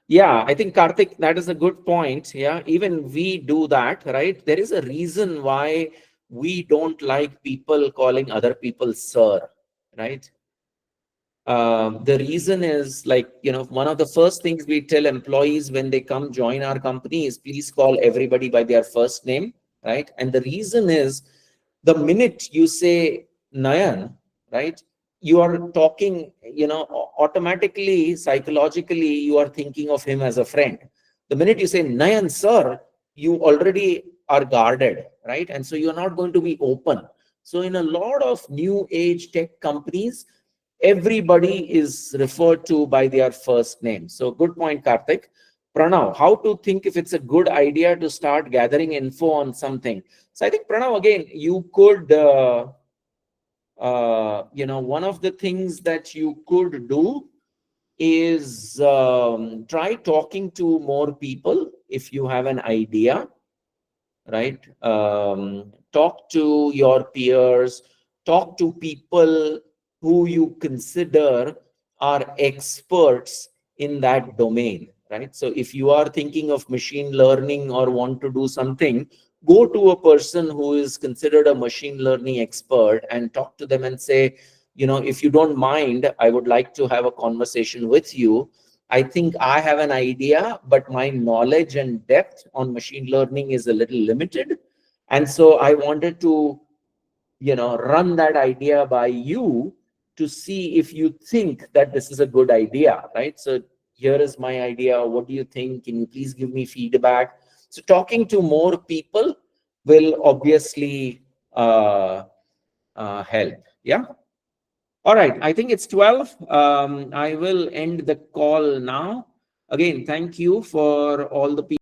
Yeah, I think Karthik, that is a good point. Yeah, even we do that, right? There is a reason why we don't like people calling other people sir, right? The reason is like, one of the first things we tell employees when they come join our company is please call everybody by their first name, right? And the reason is the minute you say Nayan, right, you are talking, automatically, psychologically, you are thinking of him as a friend. The minute you say Nayan, sir, you already are guarded, right? And so you're not going to be open. So in a lot of new age tech companies, everybody is referred to by their first name. So good point, Karthik. Pranav, how to think if it's a good idea to start gathering info on something? So I think, Pranav, again, you could, one of the things that you could do is try talking to more people if you have an idea, right? Talk to your peers, talk to people who you consider are experts in that domain, right? So if you are thinking of machine learning or want to do something, go to a person who is considered a machine learning expert and talk to them and say, if you don't mind, I would like to have a conversation with you. I think I have an idea, but my knowledge and depth on machine learning is a little limited. And so I wanted to, run that idea by you to see if you think that this is a good idea, right? So here is my idea. What do you think? Can you please give me feedback? So talking to more people will obviously help. Yeah. All right, I think it's 12. I will end the call now. Again, thank you for all the people